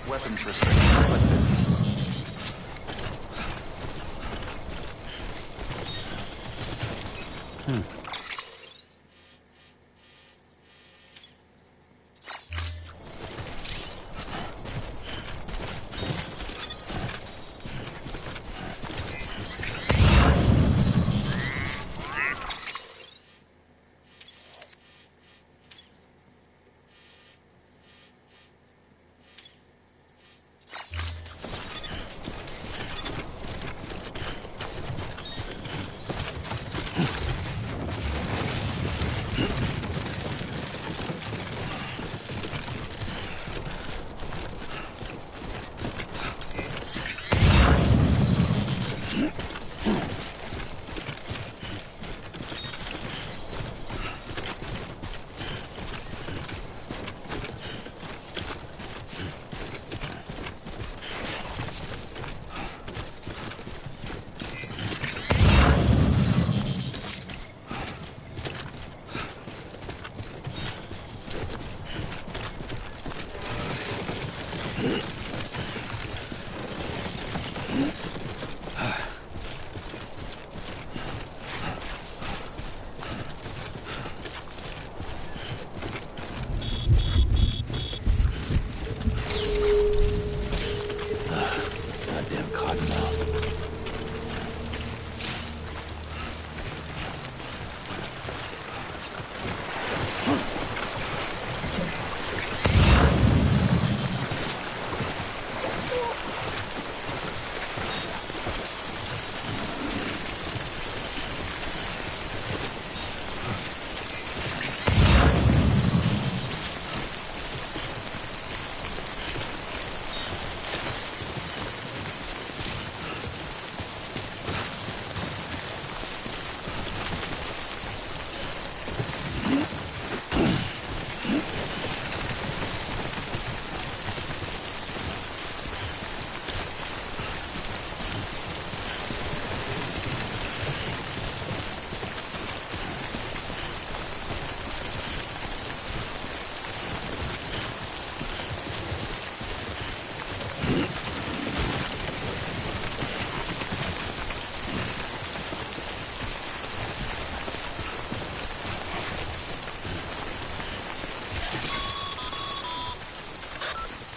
Weapons restrictions lifted.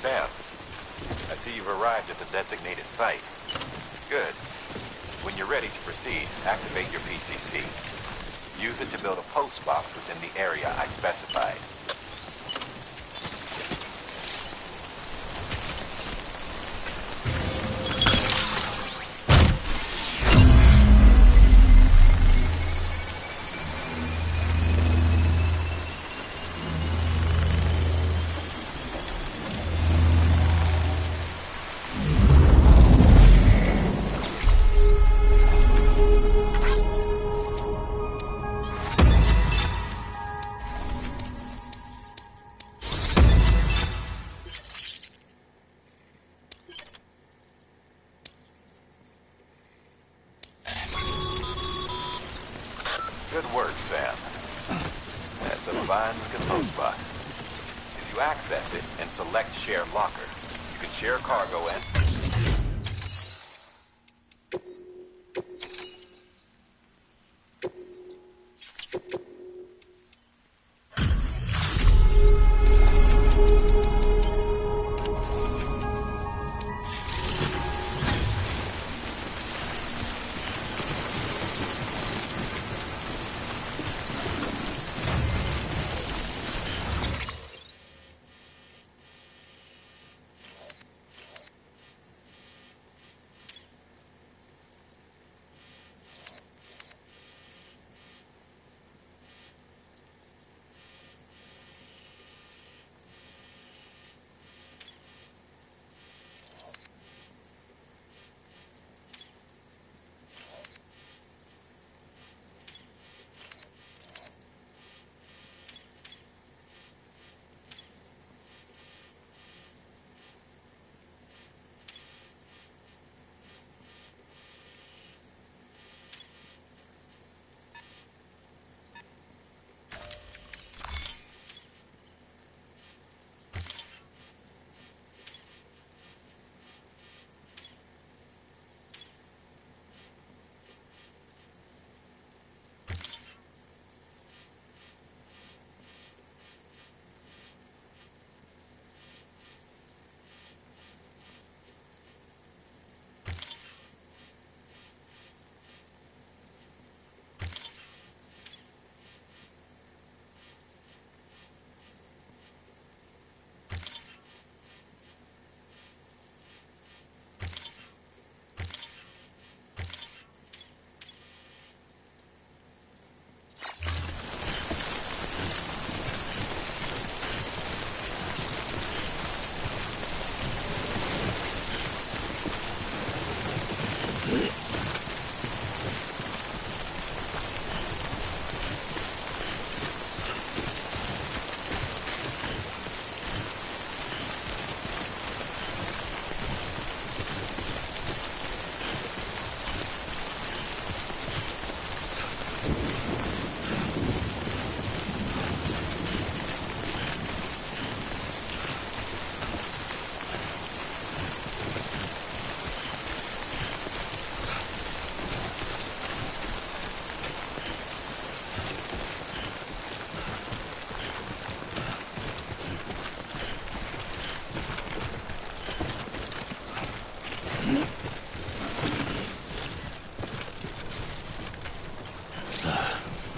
Sam, I see you've arrived at the designated site. Good. When you're ready to proceed, activate your PCC. Use it to build a post box within the area I specified. Good work, Sam. That's a fine-looking post box. If you access it and select Share Locker, you can share cargo and...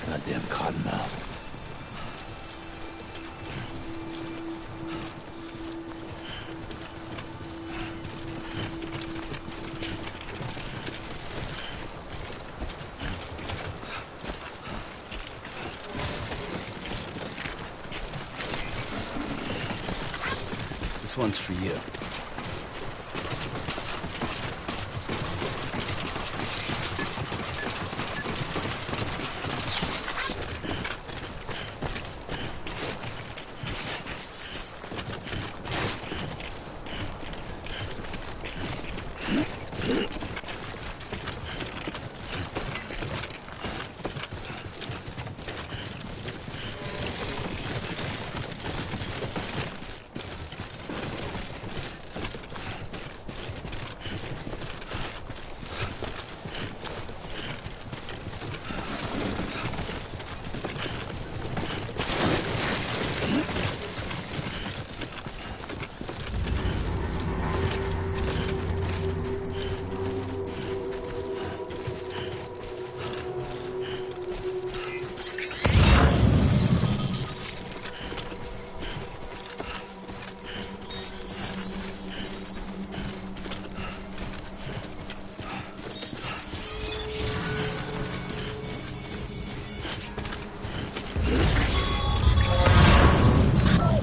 Goddamn cottonmouth. This one's for you.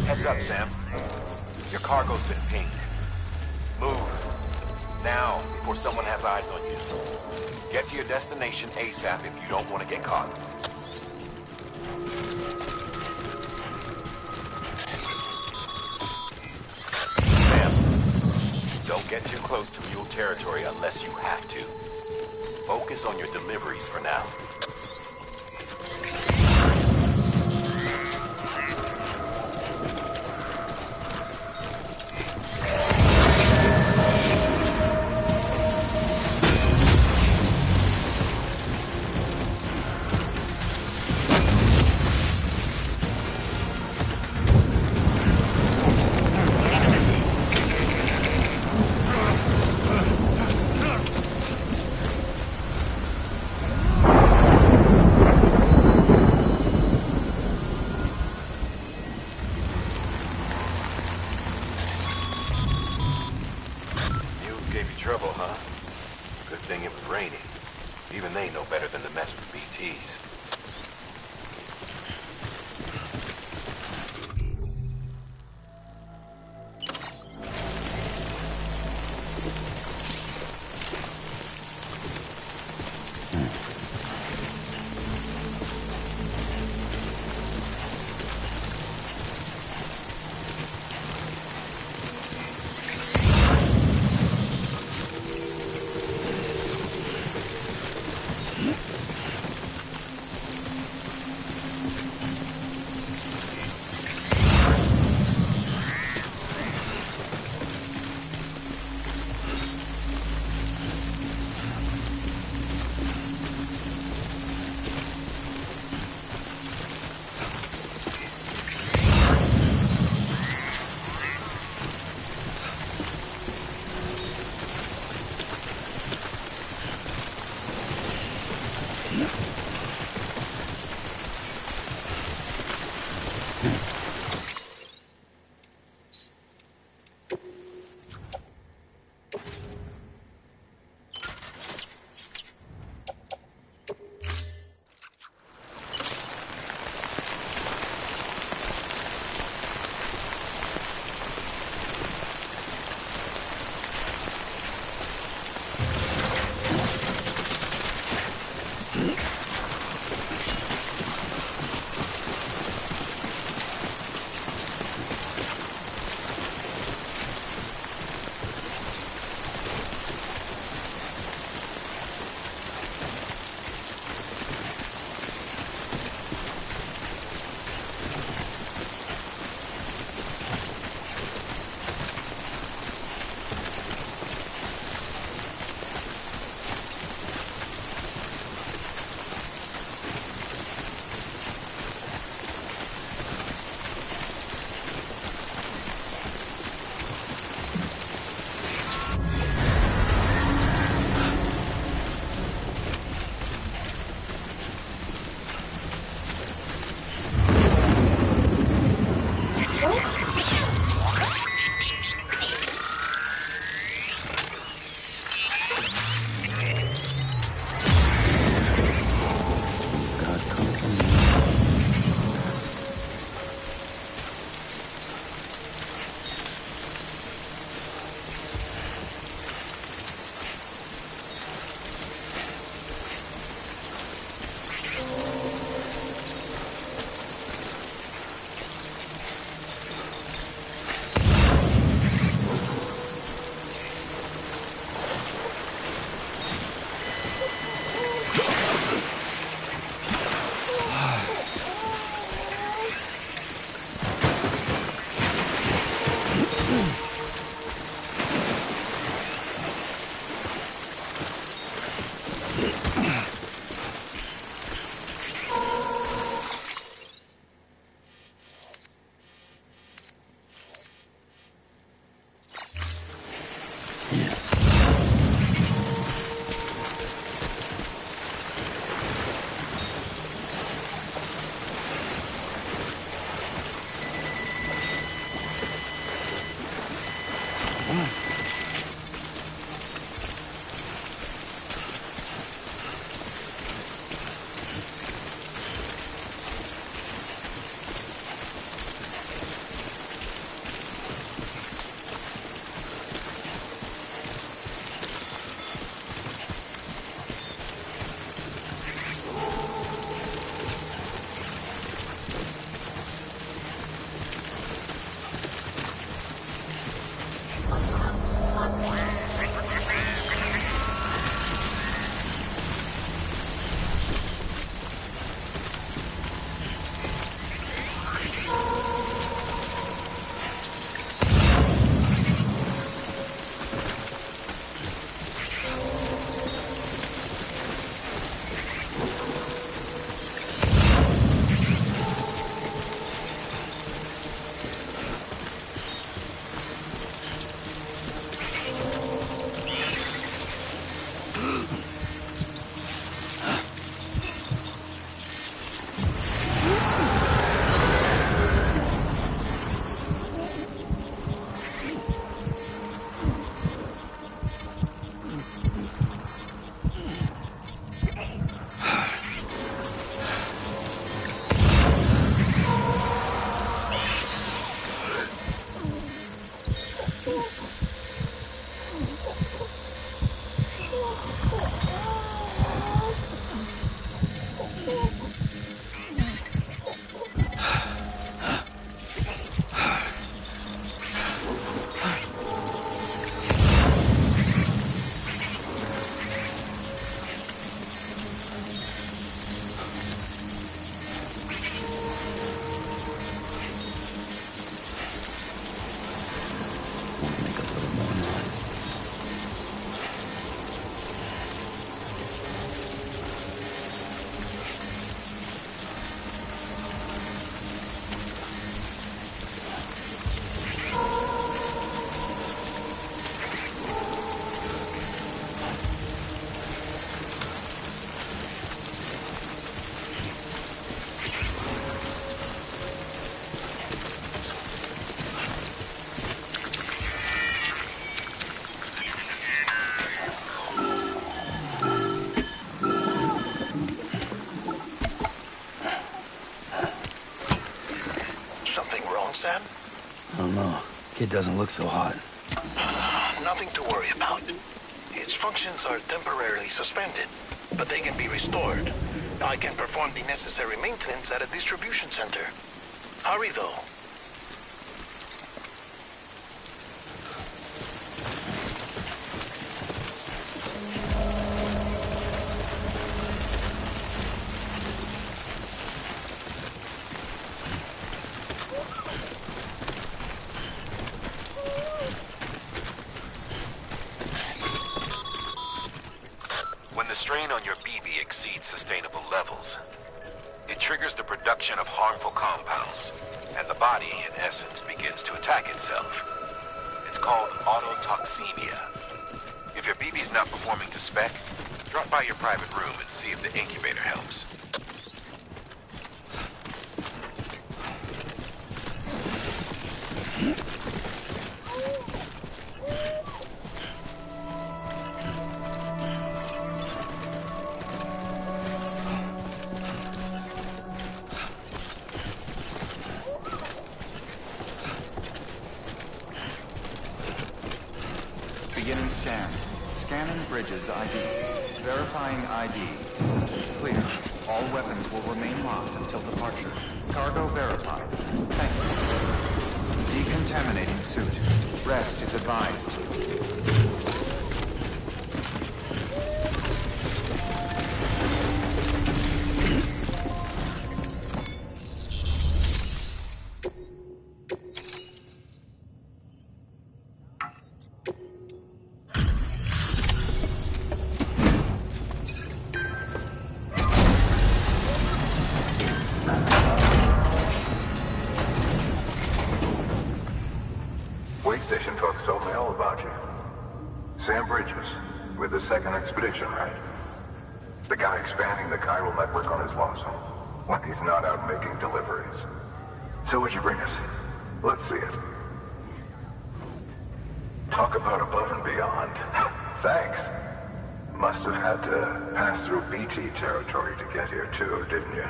Heads up, Sam. Your cargo's been pinged. Move. Now, before someone has eyes on you. Get to your destination ASAP if you don't want to get caught. Sam, don't get too close to mule territory unless you have to. Focus on your deliveries for now. Trouble, huh? Good thing it was raining. Even they know better than to mess with BTs. Kid doesn't look so hot. Nothing to worry about. Its functions are temporarily suspended, but they can be restored. I can perform the necessary maintenance at a distribution center. Hurry, though. When the strain on your BB exceeds sustainable levels, it triggers the production of harmful compounds, and the body, in essence, begins to attack itself. It's called autotoxemia. If your BB's not performing to spec, drop by your private room and see if the incubator helps. Beginning scan. Scanning bridges ID. Verifying ID. Clear. All weapons will remain locked until departure. Cargo verified. Thank you. Decontaminating suit. Rest is advised. Station folks told me all about you. Sam Bridges, with the second expedition, right? The guy expanding the chiral network on his lonesome, when he's not out making deliveries. So what'd you bring us? Let's see it. Talk about above and beyond. Thanks. Must have had to pass through BT territory to get here too, didn't you?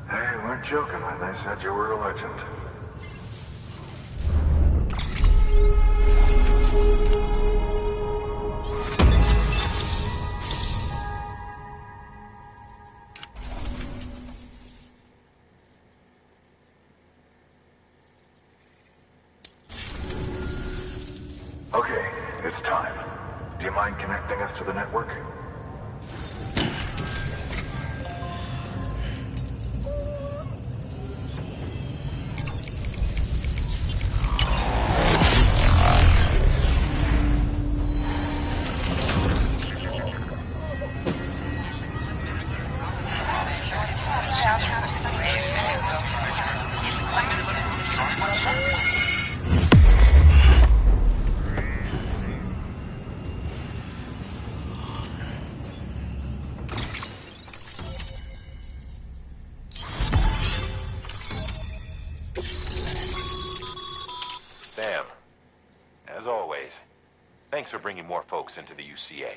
They weren't joking when they said you were a legend. Okay, it's time. Do you mind connecting us to the network? Sam, as always, thanks for bringing more folks into the UCA.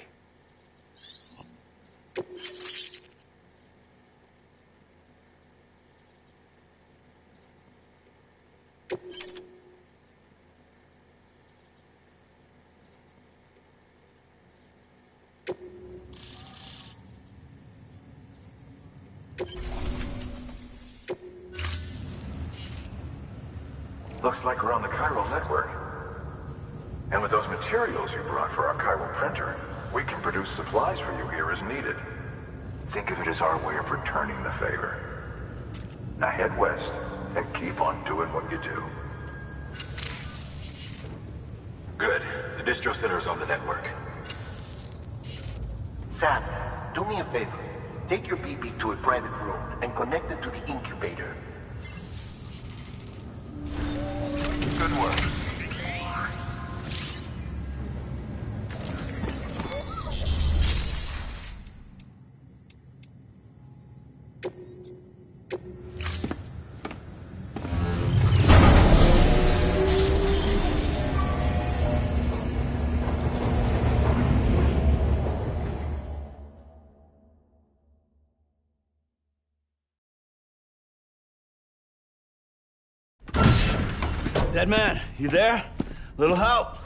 Looks like we're on the chiral network. And with those materials you brought for our chiral printer, we can produce supplies for you here as needed. Think of it as our way of returning the favor. Now head west and keep on doing what you do. Good. The distro center is on the network. Sam, do me a favor. Take your BB to a private room and connect it to the incubator. Good work. Dead man, you there? Little help?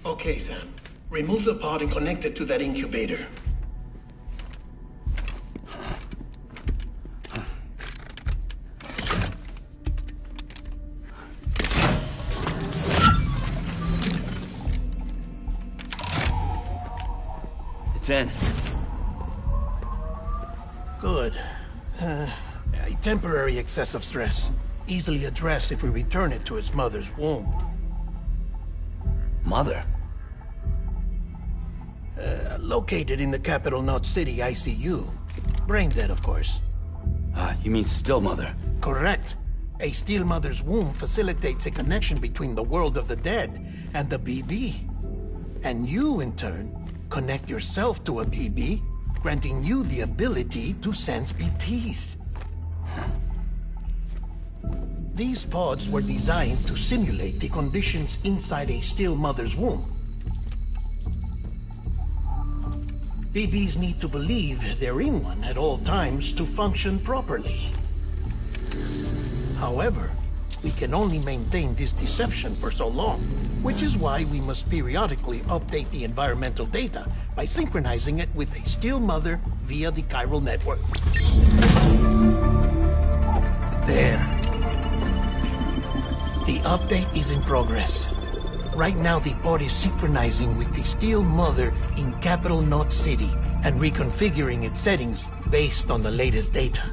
Okay, Sam. Remove the pod and connect it to that incubator. It's in. Good. A temporary excessive stress. Easily addressed if we return it to its mother's womb. Mother? Located in the capital Knot City ICU. Brain dead, of course. You mean still mother? Correct. A still mother's womb facilitates a connection between the world of the dead and the BB. And you, in turn, connect yourself to a BB, granting you the ability to sense BTs. These pods were designed to simulate the conditions inside a still mother's womb. BBs need to believe they're in one at all times to function properly. However, we can only maintain this deception for so long, which is why we must periodically update the environmental data by synchronizing it with a still mother via the chiral network. There. The update is in progress. Right now, the pod is synchronizing with the still mother in capital Knot City and reconfiguring its settings based on the latest data.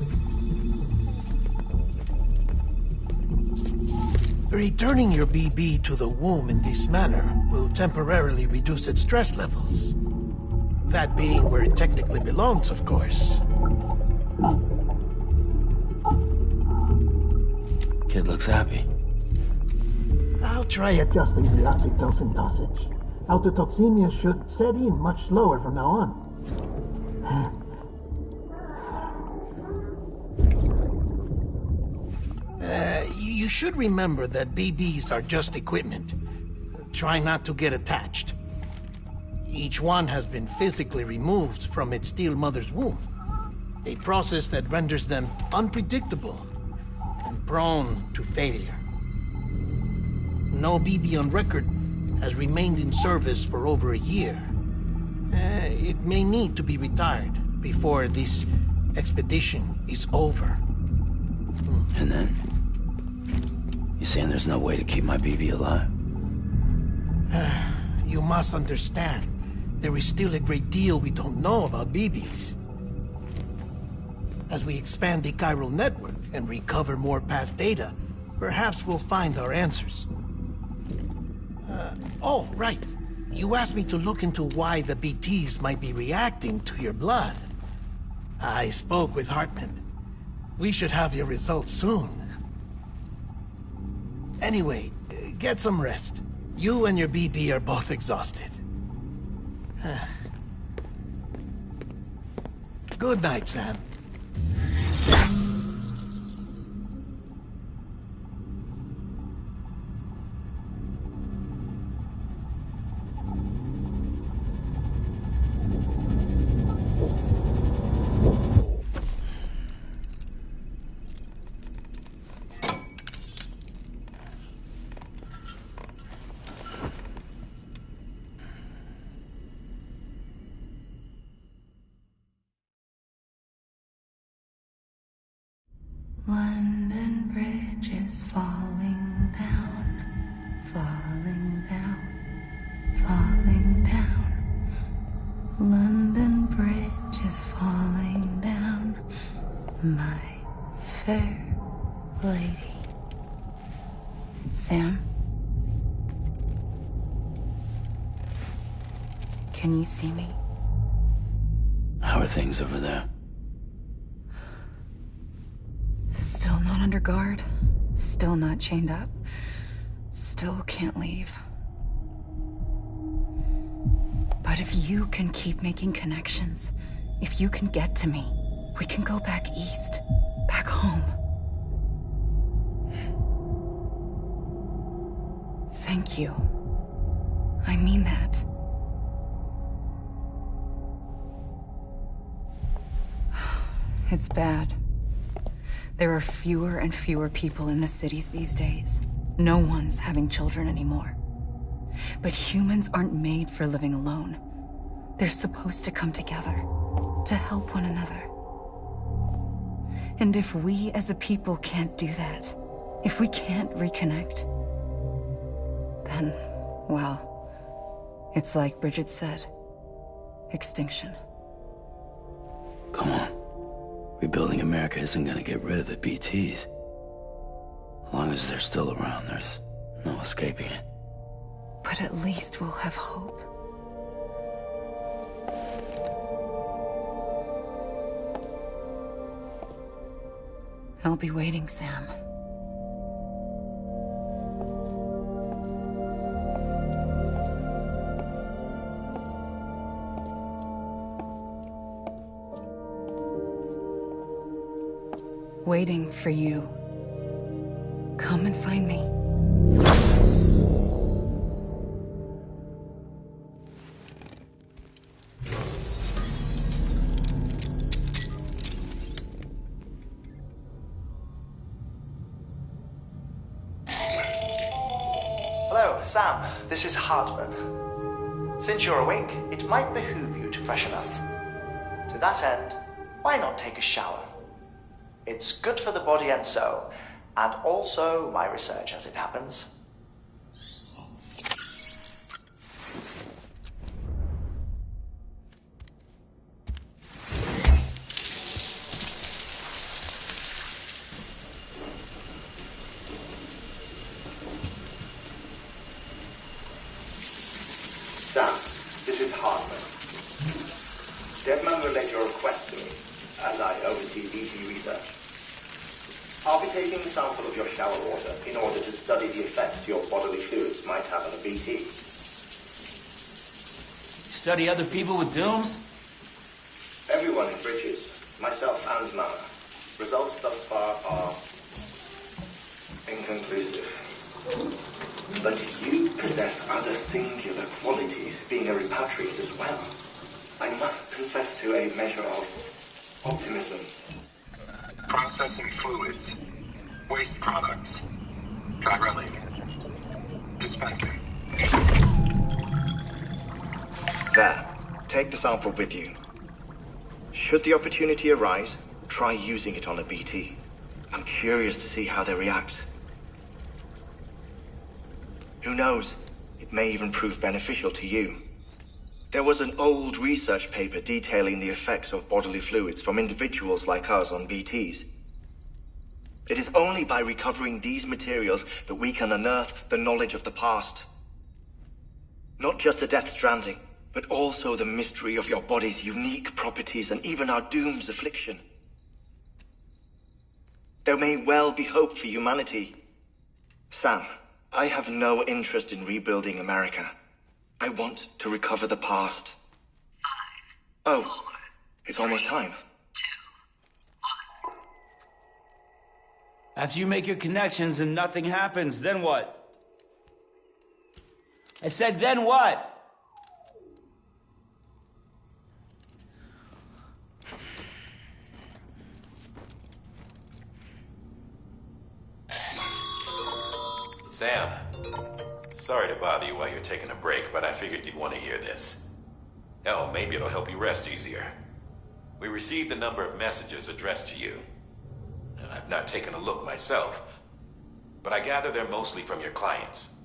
Returning your BB to the womb in this manner will temporarily reduce its stress levels. That being where it technically belongs, of course. Kid looks happy. I'll try adjusting the oxytocin dosage. Autotoxemia should set in much slower from now on. You should remember that BBs are just equipment. Try not to get attached. Each one has been physically removed from its still mother's womb. A process that renders them unpredictable and prone to failure. No BB on record has remained in service for over a year. It may need to be retired before this expedition is over. And then? You saying there's no way to keep my BB alive? You must understand, there is still a great deal we don't know about BBs. As we expand the chiral network and recover more past data, perhaps we'll find our answers. Oh, right. You asked me to look into why the BTs might be reacting to your blood. I spoke with Hartman. We should have your results soon. Anyway, get some rest. You and your BB are both exhausted. Good night, Sam. London Bridge is falling down, falling down, falling down. London Bridge is falling down, my fair lady. Sam? Can you see me? How are things over there? Still not under guard. Still not chained up. Still can't leave. But if you can keep making connections, if you can get to me, we can go back east, back home. Thank you. I mean that. It's bad. There are fewer and fewer people in the cities these days. No one's having children anymore. But humans aren't made for living alone. They're supposed to come together, to help one another. And if we as a people can't do that, if we can't reconnect, then, well, it's like Bridget said, extinction. Come on. Rebuilding America isn't gonna get rid of the BTs. As long as they're still around, there's no escaping it. But at least we'll have hope. I'll be waiting, Sam. Waiting for you. Come and find me. Hello, Sam. This is Hartman. Since you're awake, it might behoove you to freshen up. To that end, why not take a shower? It's good for the body and soul, and also my research as it happens. Sam, this is Hartman. Deadman relayed your request to me, as I oversee BT research. I'll be taking a sample of your shower water in order to study the effects your bodily fluids might have on a BT. Study other people with dooms? Everyone in Bridges, myself and Nana. Results thus far are inconclusive. But you possess other singular qualities, being a repatriate as well. I must confess to a measure of optimism. Processing fluids. Waste products. Drilling. Dispensing. There. Take the sample with you. Should the opportunity arise, try using it on a BT. I'm curious to see how they react. Who knows? It may even prove beneficial to you. There was an old research paper detailing the effects of bodily fluids from individuals like us on BTs. It is only by recovering these materials that we can unearth the knowledge of the past. Not just the Death Stranding, but also the mystery of your body's unique properties and even our doom's affliction. There may well be hope for humanity. Sam, I have no interest in rebuilding America. I want to recover the past. 5, 4, it's almost time. 2, 1. After you make your connections and nothing happens, then what? I said, then what? Sam, sorry to bother you while you're taking a break, but I figured you'd want to hear this. Hell, maybe it'll help you rest easier. We received a number of messages addressed to you. I've not taken a look myself, but I gather they're mostly from your clients.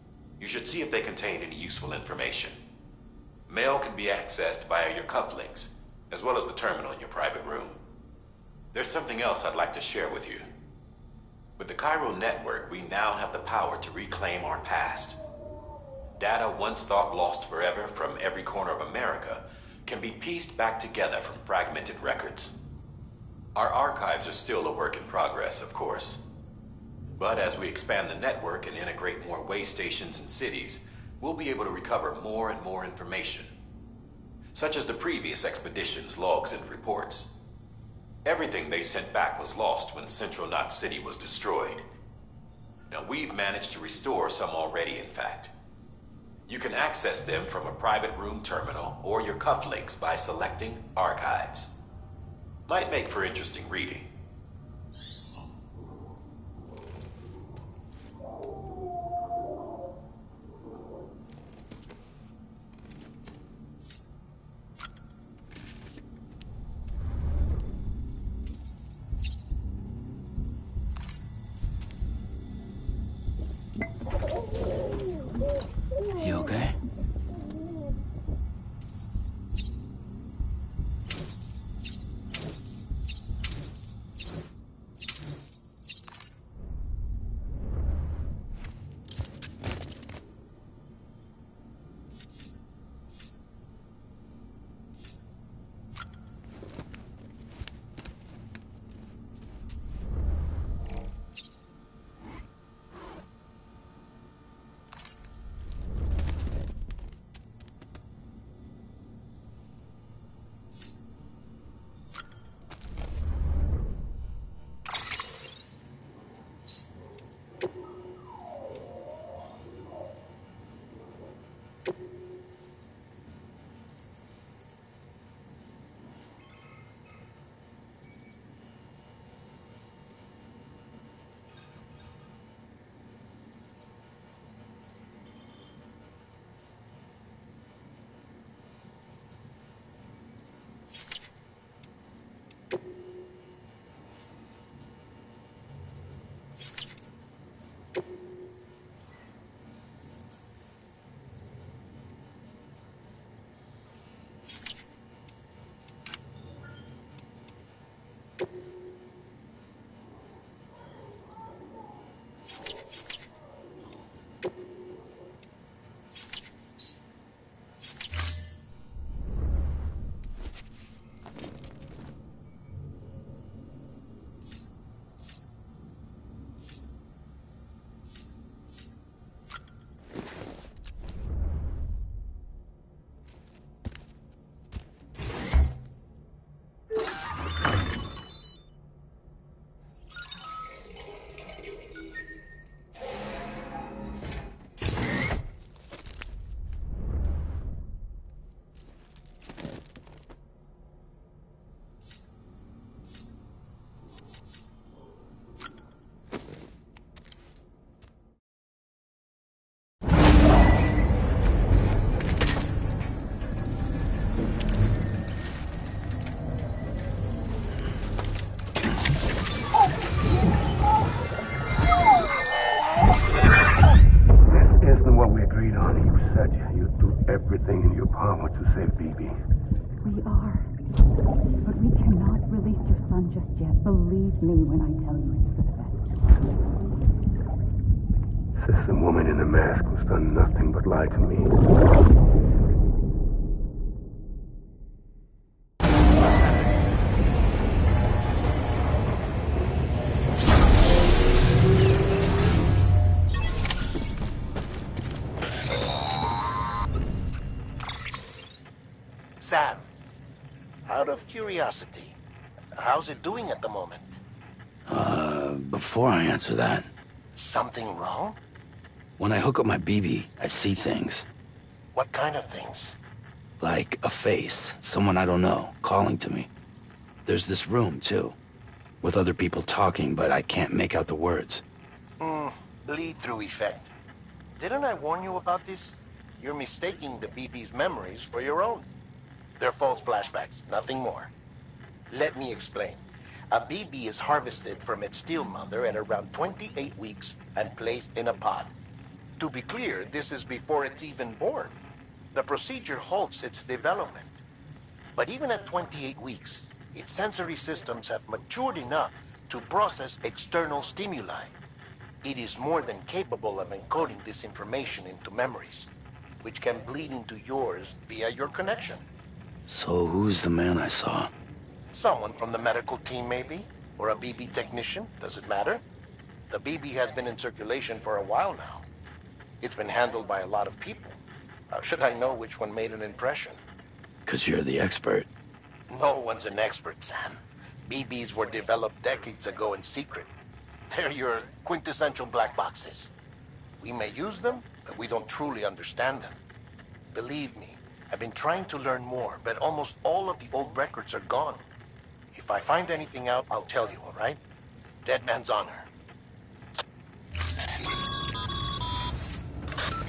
You should see if they contain any useful information. Mail can be accessed via your cufflinks, as well as the terminal in your private room. There's something else I'd like to share with you. With the Cairo network, we now have the power to reclaim our past. Data once thought lost forever from every corner of America can be pieced back together from fragmented records. Our archives are still a work in progress, of course. But as we expand the network and integrate more way stations and cities, we'll be able to recover more and more information, such as the previous expedition's logs and reports. Everything they sent back was lost when Central Knot City was destroyed. Now, we've managed to restore some already, in fact. You can access them from a private room terminal or your cufflinks by selecting Archives. Might make for interesting reading. want to save BB. We are. But we cannot release your son just yet. Believe me when I tell you it's for the best. Says the woman in the mask who's done nothing but lie to me. Sam, out of curiosity, how's it doing at the moment? Before I answer that, Something wrong? when I hook up my BB, I see things. What kind of things? Like a face, someone I don't know, calling to me. There's this room, too, with other people talking, but I can't make out the words. Bleed-through effect. Didn't I warn you about this? You're mistaking the BB's memories for your own. They're false flashbacks, nothing more. Let me explain. A BB is harvested from its steel mother at around 28 weeks and placed in a pod. To be clear, this is before it's even born. The procedure halts its development. But even at 28 weeks, its sensory systems have matured enough to process external stimuli. It is more than capable of encoding this information into memories, which can bleed into yours via your connection. So who's the man I saw? Someone from the medical team, maybe? Or a BB technician? Does it matter? The BB has been in circulation for a while now. It's been handled by a lot of people. How should I know which one made an impression? 'Cause you're the expert. No one's an expert, Sam. BBs were developed decades ago in secret. They're your quintessential black boxes. We may use them, but we don't truly understand them. Believe me, I've been trying to learn more, but almost all of the old records are gone. If I find anything out, I'll tell you, all right? Dead man's honor.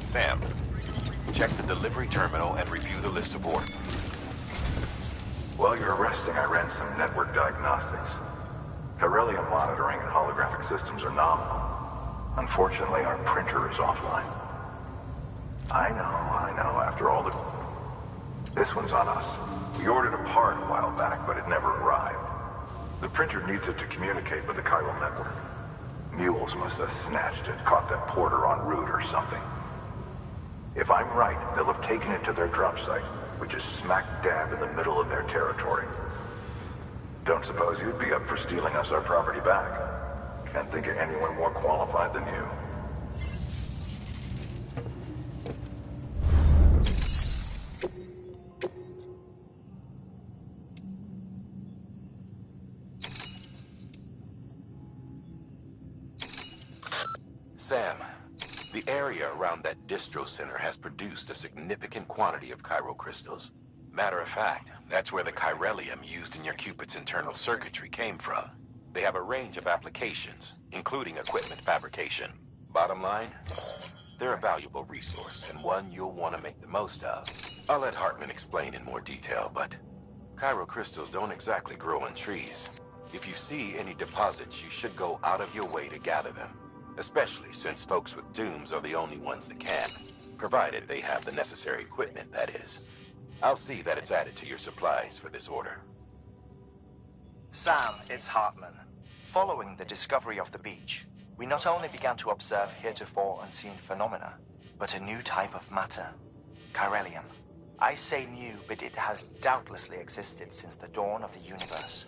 Sam, check the delivery terminal and review the list of orders. While you're resting, I ran some network diagnostics. Beryllium monitoring and holographic systems are nominal. Unfortunately, our printer is offline. I know, after all the... This one's on us. We ordered a part a while back, but it never arrived. The printer needs it to communicate with the chiral network. Mules must have snatched it, caught that porter en route or something. If I'm right, they'll have taken it to their drop site, which is smack dab in the middle of their territory. Don't suppose you'd be up for stealing us our property back? Can't think of anyone more qualified than you. Sam, the area around that distro center has produced a significant quantity of chiral crystals. Matter of fact, that's where the chiralium used in your Cupid's internal circuitry came from. They have a range of applications, including equipment fabrication. Bottom line, they're a valuable resource and one you'll want to make the most of. I'll let Hartman explain in more detail, but chiral crystals don't exactly grow on trees. If you see any deposits, you should go out of your way to gather them. Especially since folks with dooms are the only ones that can, provided they have the necessary equipment, that is. I'll see that it's added to your supplies for this order. Sam, it's Hartman. Following the discovery of the beach, we not only began to observe heretofore unseen phenomena, but a new type of matter, chiralium. I say new, but it has doubtlessly existed since the dawn of the universe.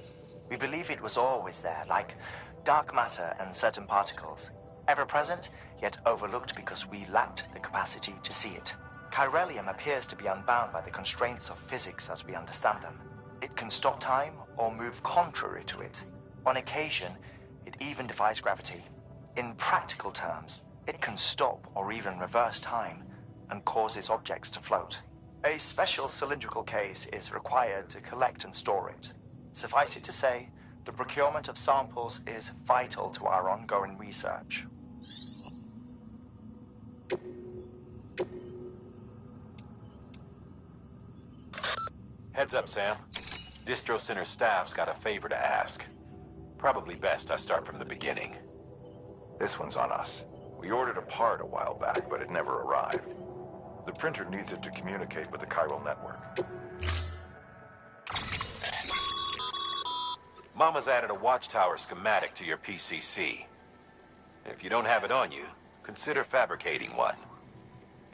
We believe it was always there, like dark matter and certain particles. Ever present, yet overlooked because we lacked the capacity to see it. Chiralium appears to be unbound by the constraints of physics as we understand them. It can stop time or move contrary to it. On occasion, it even defies gravity. In practical terms, it can stop or even reverse time and causes objects to float. A special cylindrical case is required to collect and store it. Suffice it to say, the procurement of samples is vital to our ongoing research. Heads up, Sam. Distro Center staff's got a favor to ask. Probably best I start from the beginning. This one's on us. We ordered a part a while back, but it never arrived. The printer needs it to communicate with the chiral network. Mama's added a watchtower schematic to your PCC. If you don't have it on you, consider fabricating one.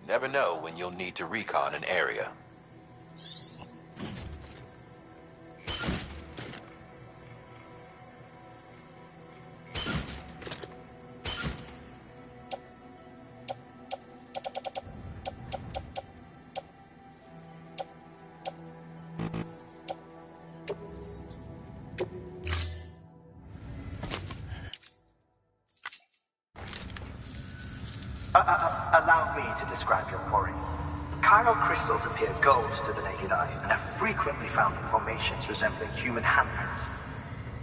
You never know when you'll need to recon an area. Allow me to describe your quarry. Chiral crystals appear gold to the naked eye and are frequently found in formations resembling human handprints.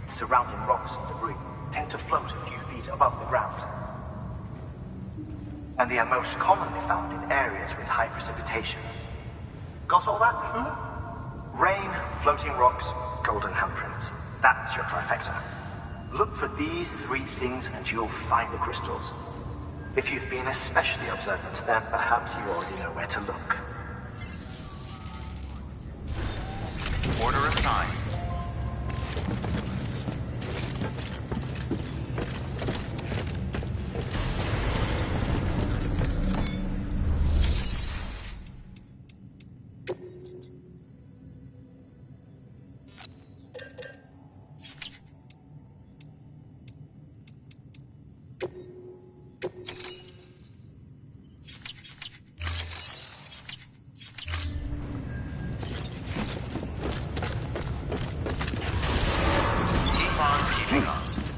Surrounding rocks and debris tend to float a few feet above the ground. And they are most commonly found in areas with high precipitation. Got all that? Rain, floating rocks, golden handprints. That's your trifecta. Look for these three things and you'll find the crystals. If you've been especially observant, then perhaps you already know where to look. Order assigned.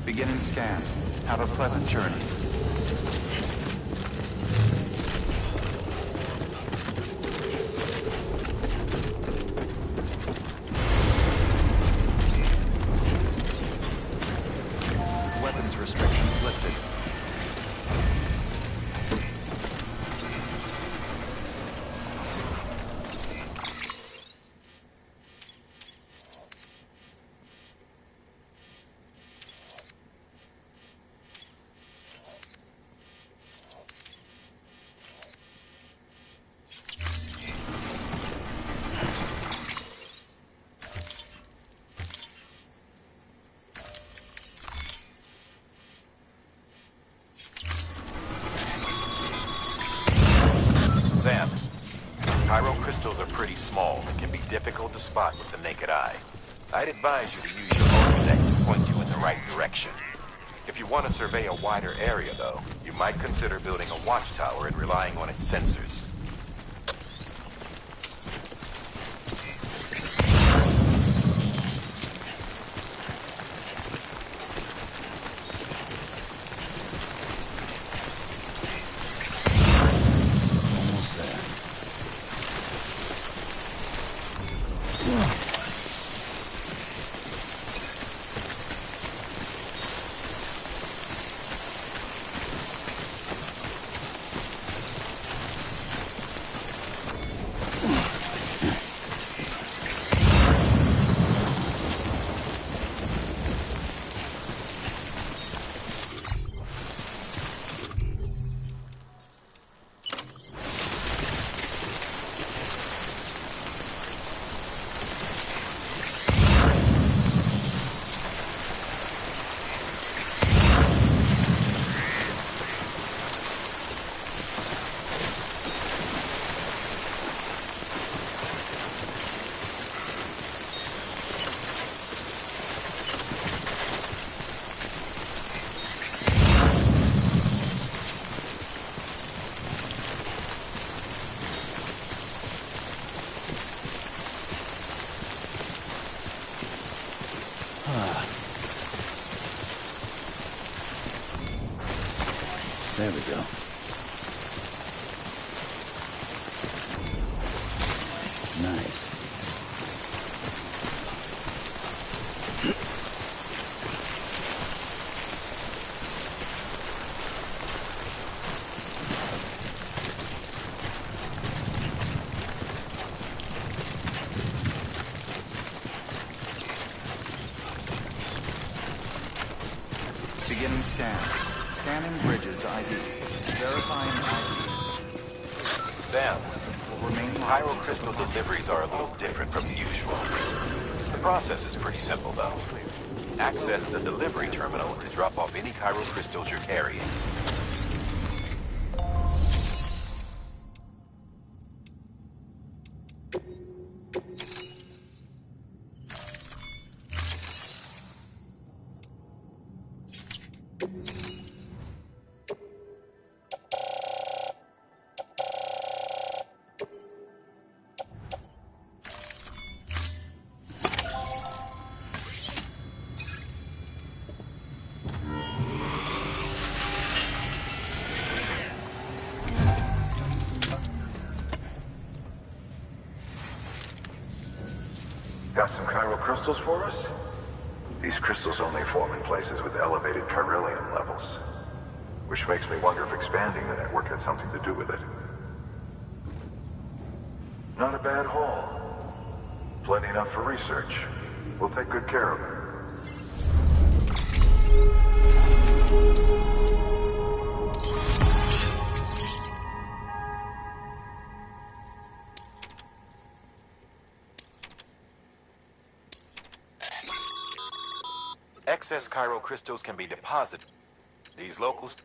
Beginning scan. Have a pleasant journey. Weapons restrictions lifted. Sam, chiral crystals are pretty small and can be difficult to spot with the naked eye. I'd advise you to use your Rolodex to point you in the right direction. If you want to survey a wider area, though, you might consider building a watchtower and relying on its sensors. There we go. Nice. Beginning scan. Scanning bridges ID. Verifying ID. Sam, Pyro crystal deliveries are a little different from the usual. The process is pretty simple, though. Access the delivery terminal to drop off any Pyro crystals you're carrying. Got some chiral crystals for us? These crystals only form in places with elevated chiralium levels. Which makes me wonder if expanding the network had something to do with it. Not a bad haul. Plenty enough for research. We'll take good care of it. Excess chiral crystals can be deposited. These locals...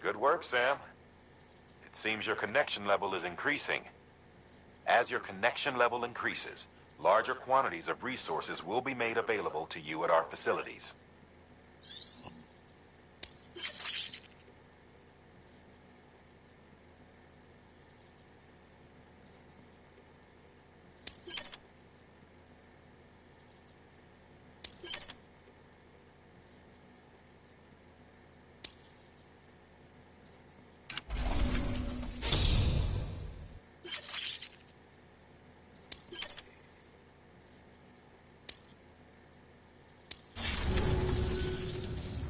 Good work, Sam. It seems your connection level is increasing. As your connection level increases, larger quantities of resources will be made available to you at our facilities.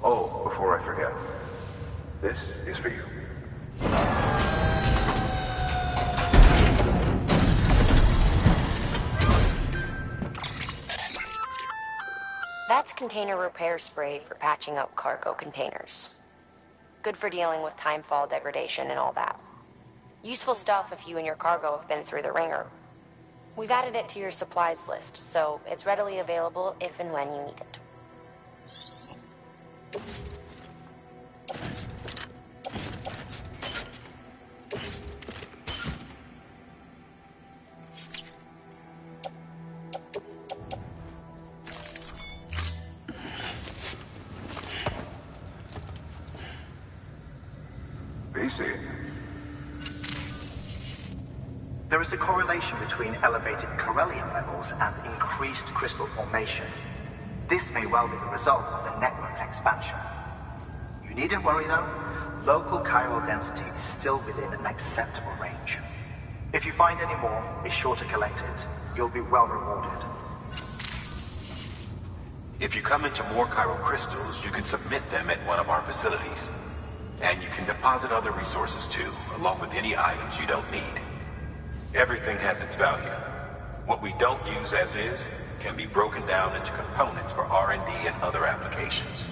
Oh, before I forget. This is for you. That's container repair spray for patching up cargo containers. Good for dealing with timefall degradation and all that. Useful stuff if you and your cargo have been through the ringer. We've added it to your supplies list, so it's readily available if and when you need it. BC. There is a correlation between elevated chiralium levels and increased crystal formation. This may well be the result of the network's expansion. You needn't worry though, local chiral density is still within an acceptable range. If you find any more, be sure to collect it. You'll be well rewarded. If you come into more chiral crystals, you can submit them at one of our facilities. And you can deposit other resources too, along with any items you don't need. Everything has its value. What we don't use as is can be broken down into components for R&D and other applications.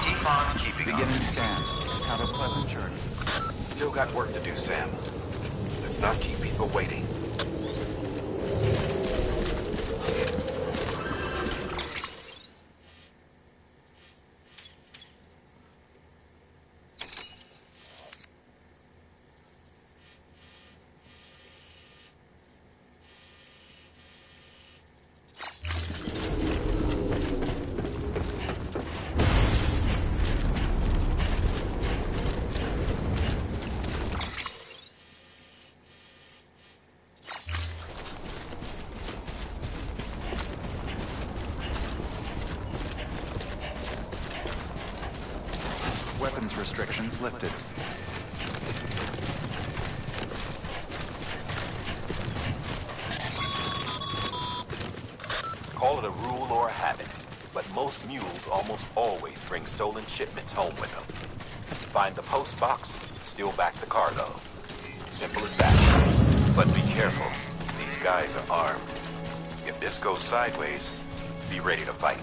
Keep on keeping beginning scan. Have a pleasant journey. Still got work to do, Sam. Let's not keep people waiting. Weapons restrictions lifted. Call it a rule or a habit, but most mules almost always bring stolen shipments home with them. Find the post box, steal back the cargo. Simple as that. But be careful. These guys are armed. If this goes sideways, be ready to fight.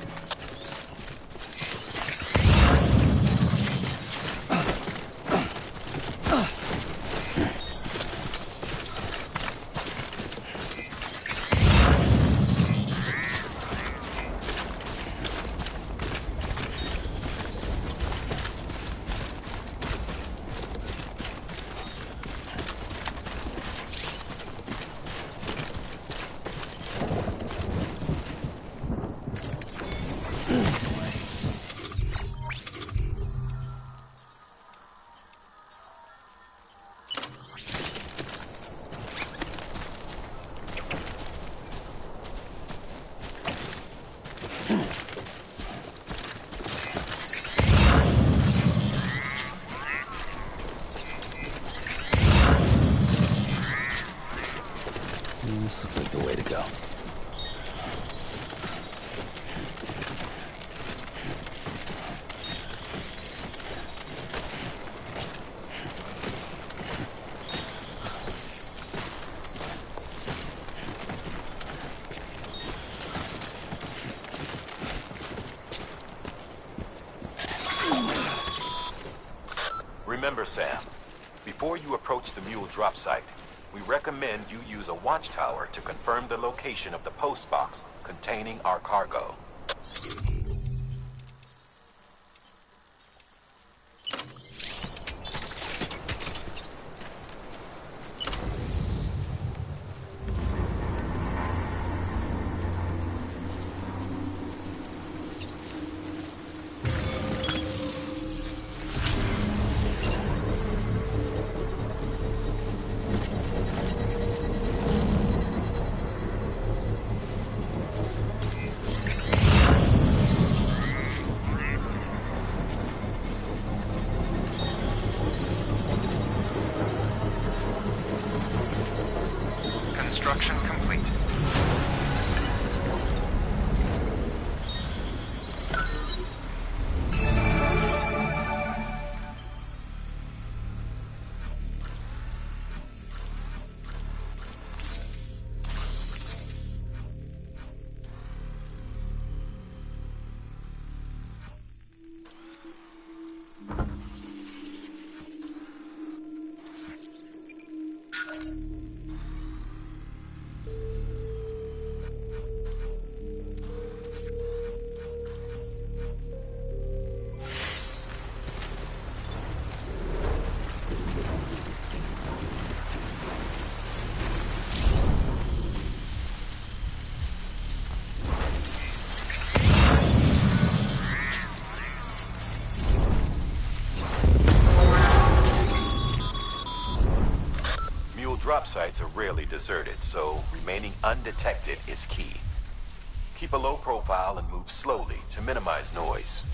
This looks like the way to go. Remember, Sam, before you approach the mule drop site, we recommend you use a watchtower to confirm the location of the post box containing our cargo. Construction complete. Drop sites are rarely deserted, so remaining undetected is key. Keep a low profile and move slowly to minimize noise.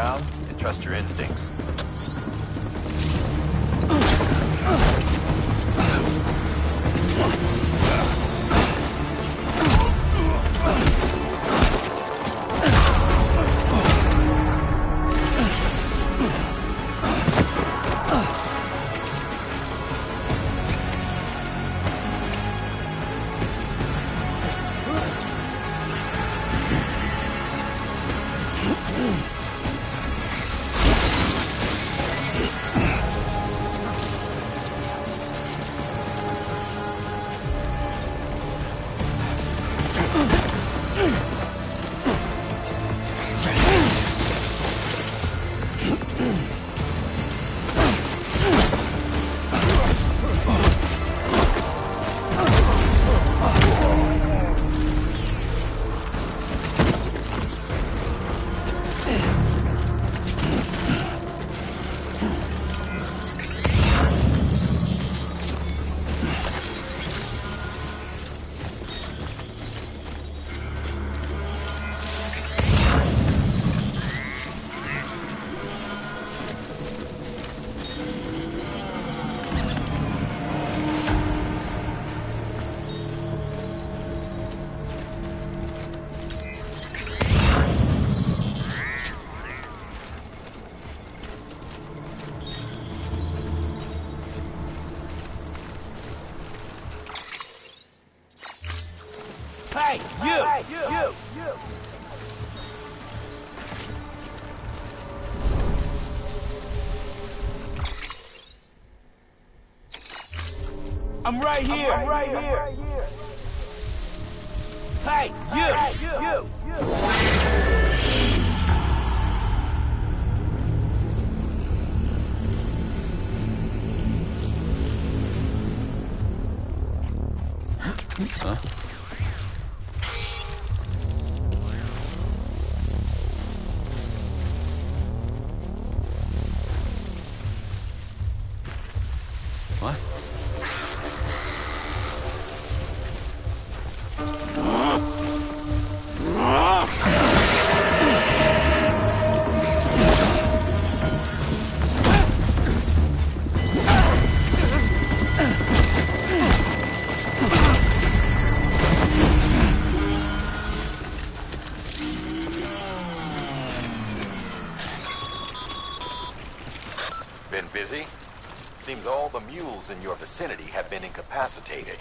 around and trust your instincts. Hey, you! I'm right here! Hey, you! Huh? What? Been busy? Seems all the mules in your vicinity have been incapacitated.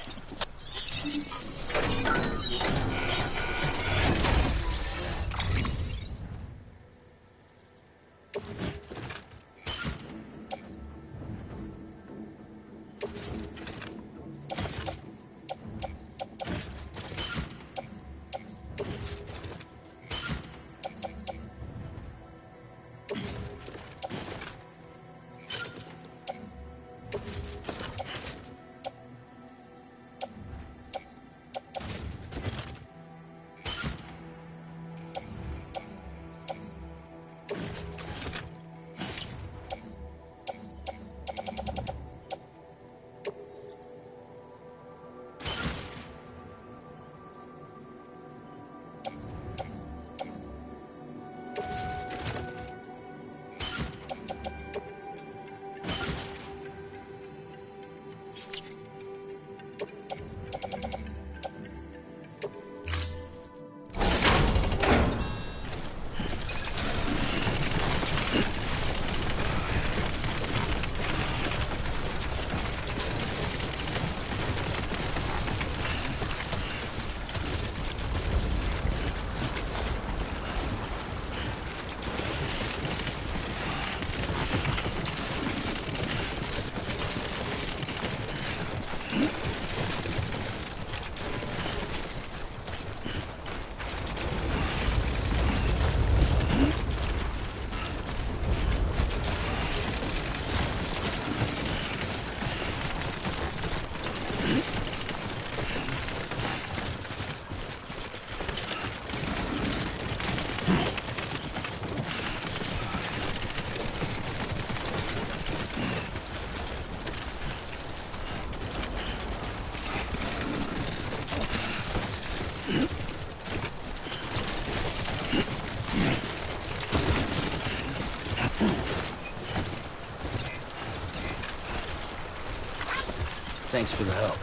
Thanks for the help.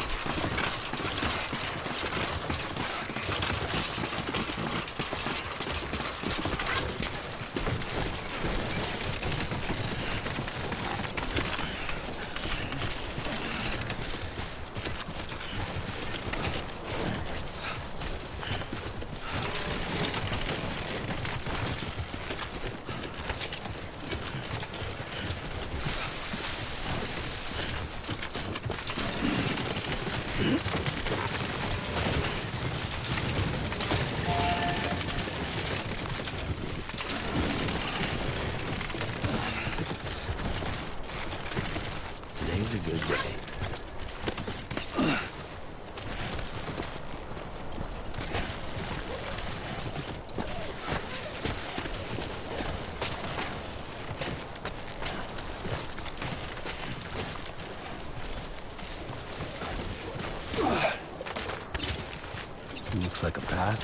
Today's a good day. Looks like a path.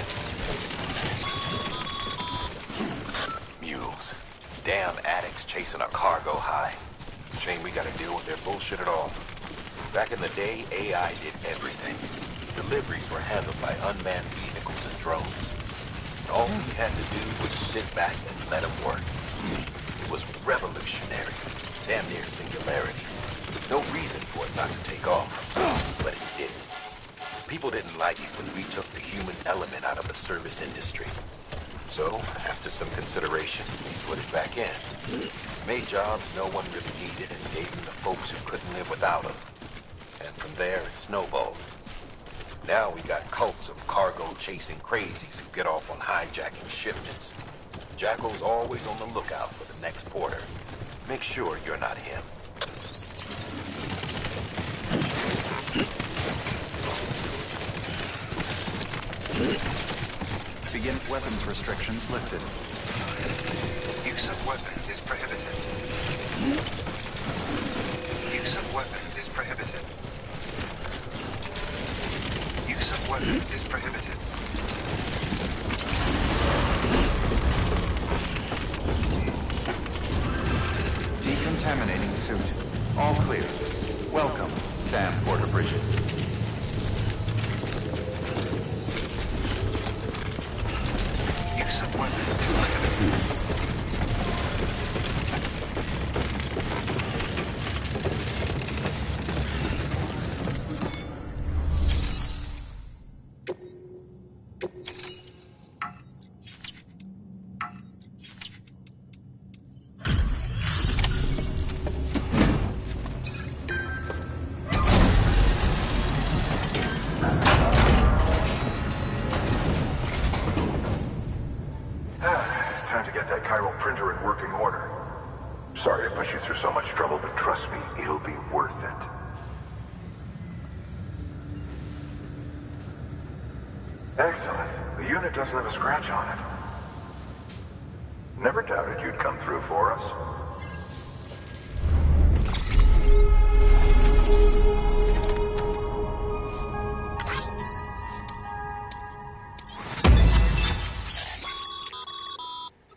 Mules. Damn addicts chasing a cargo high. Shame we gotta deal with their bullshit at all. Back in the day, AI did everything. Deliveries were handled by unmanned vehicles and drones. All we had to do was sit back and let them work. It was revolutionary. Damn near singularity. No reason for it not to take off. But it didn't. People didn't like it when we took the human element out of the service industry. So, after some consideration, we put it back in. Made jobs no one really needed and gave them to folks who couldn't live without them. And from there, it snowballed. Now we got cults of cargo-chasing crazies who get off on hijacking shipments. Jackal's always on the lookout for the next porter. Make sure you're not him. Begin weapons restrictions lifted. Use of weapons is prohibited. Use of weapons is prohibited. Use of weapons is prohibited. Decontaminating suit. All clear. Welcome, Sam Porter Bridges. Use of weapons is prohibited. Time to get that chiral printer in working order. Sorry to push you through so much trouble, but trust me, it'll be worth it. Excellent. The unit doesn't have a scratch on it. Never doubted you'd come through for us.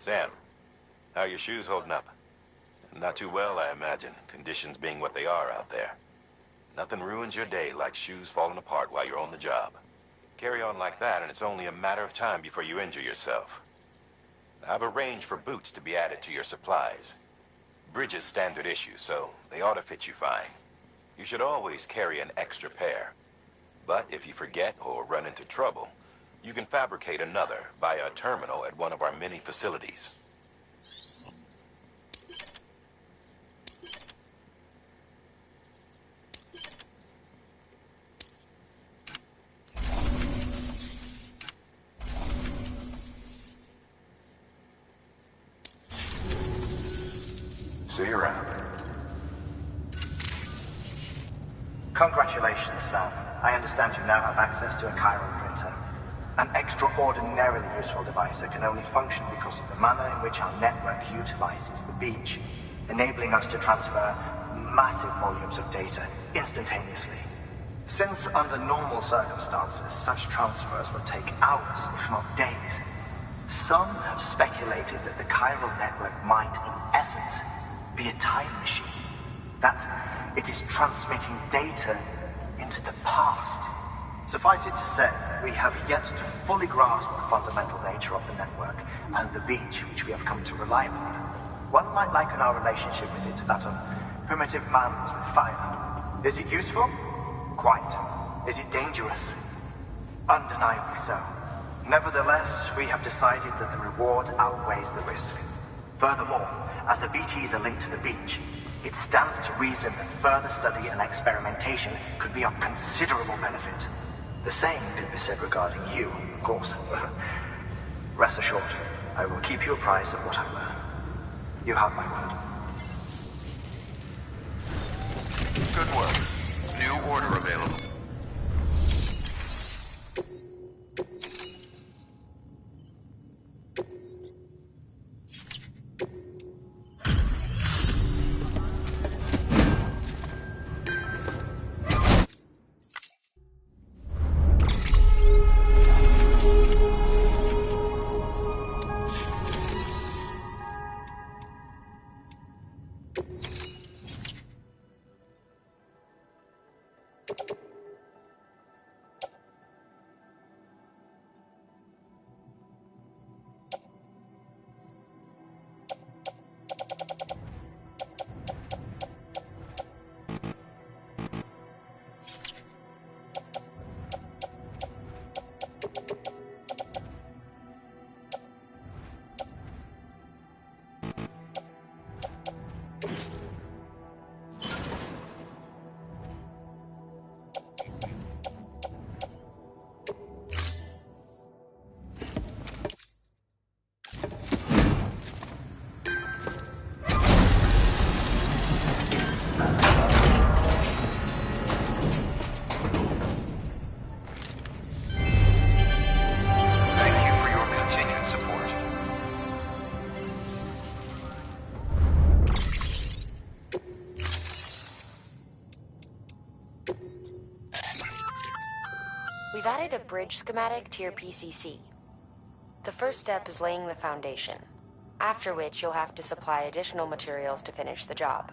Sam, how are your shoes holding up? Not too well, I imagine, conditions being what they are out there. Nothing ruins your day like shoes falling apart while you're on the job. Carry on like that, and it's only a matter of time before you injure yourself. I've arranged for boots to be added to your supplies. Bridges standard issue, so they ought to fit you fine. You should always carry an extra pair. But if you forget or run into trouble, you can fabricate another via a terminal at one of our many facilities. See you around. Congratulations, Sam. I understand you now have access to a chiral printer. An extraordinarily useful device that can only function because of the manner in which our network utilizes the beach, enabling us to transfer massive volumes of data instantaneously. Since under normal circumstances, such transfers would take hours, if not days, some have speculated that the chiral network might, in essence, be a time machine. That it is transmitting data into the past. Suffice it to say, we have yet to fully grasp the fundamental nature of the network and the beach which we have come to rely upon. One might liken our relationship with it to that of primitive mans with fire. Is it useful? Quite. Is it dangerous? Undeniably so. Nevertheless, we have decided that the reward outweighs the risk. Furthermore, as the BTs are linked to the beach, it stands to reason that further study and experimentation could be of considerable benefit. The same could be said regarding you, of course. Rest assured, I will keep you apprised of what I learn. You have my word. Good work. New order available. We've added a bridge schematic to your PCC. The first step is laying the foundation, after which you'll have to supply additional materials to finish the job.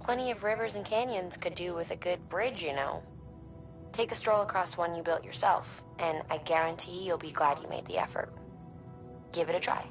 Plenty of rivers and canyons could do with a good bridge, you know. Take a stroll across one you built yourself, and I guarantee you'll be glad you made the effort. Give it a try.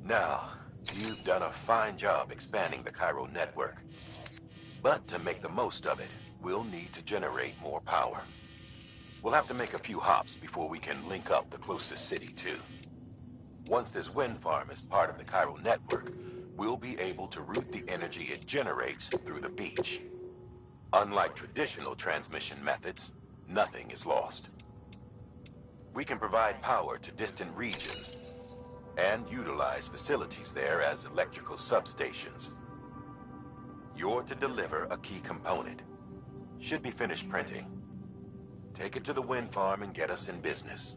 Now, you've done a fine job expanding the Cairo network. But to make the most of it, we'll need to generate more power. We'll have to make a few hops before we can link up the closest city, too. Once this wind farm is part of the Cairo network, we'll be able to route the energy it generates through the beach. Unlike traditional transmission methods, nothing is lost. We can provide power to distant regions and utilize facilities there as electrical substations. You're to deliver a key component. Should be finished printing. Take it to the wind farm and get us in business.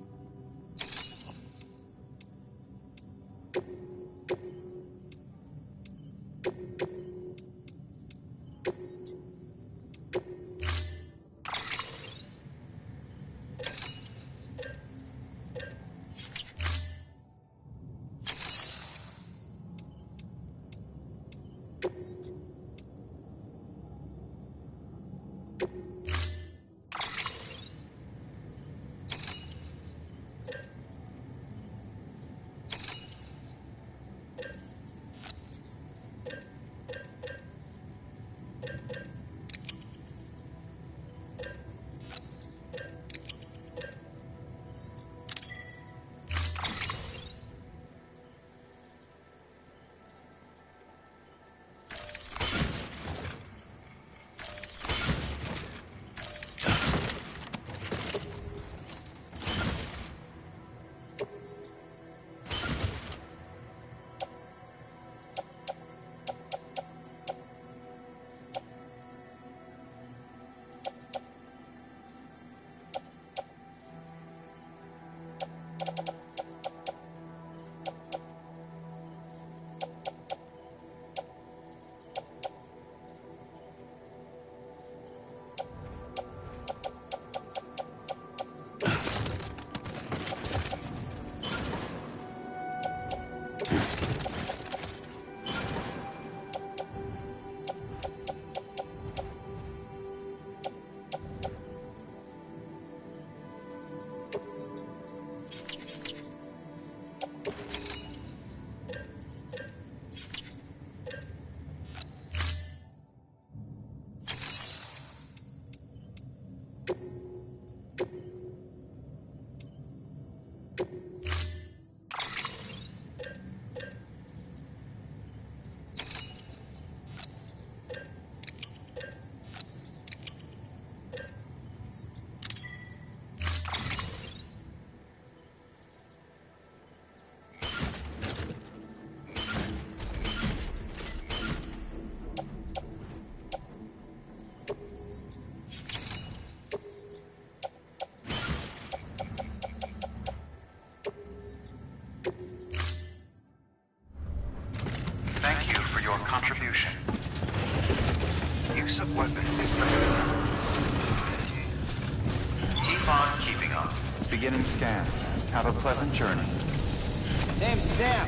Contribution. Use of weapons is prohibited. Keep on keeping up. Beginning scan. Have a pleasant journey. Name's Sam.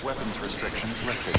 Weapons restrictions lifted.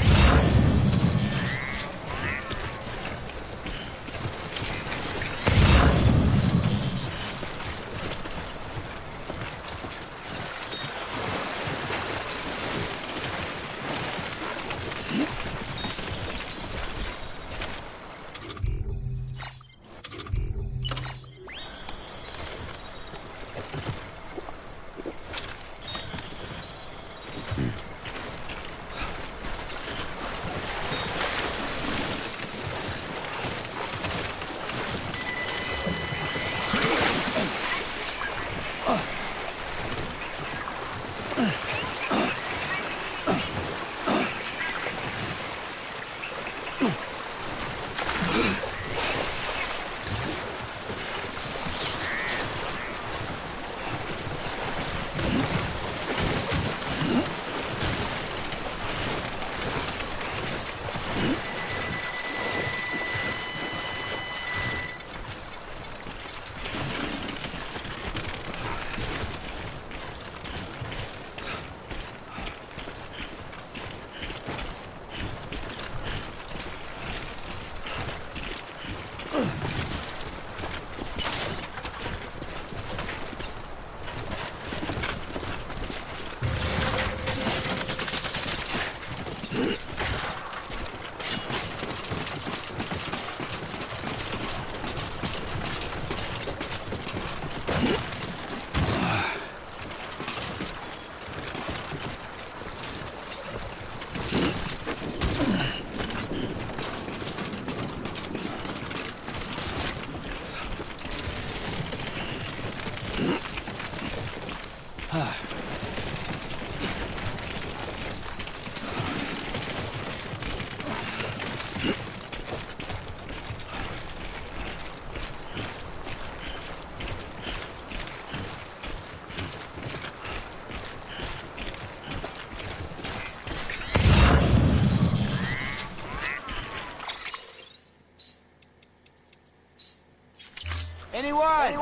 Anyone?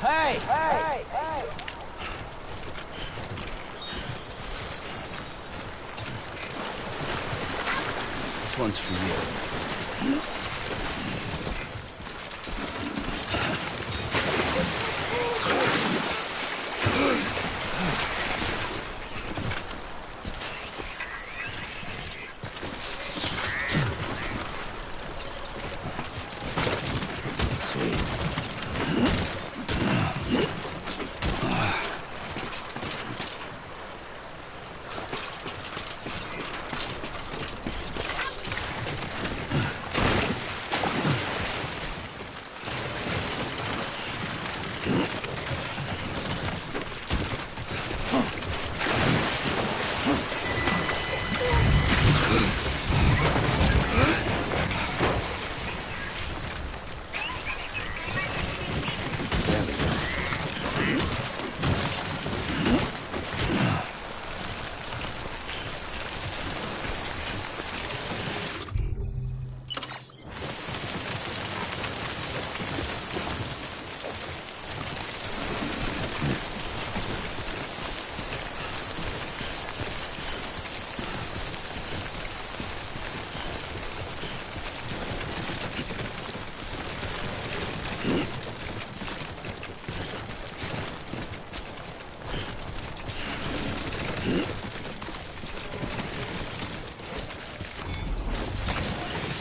Hey! This one's for you.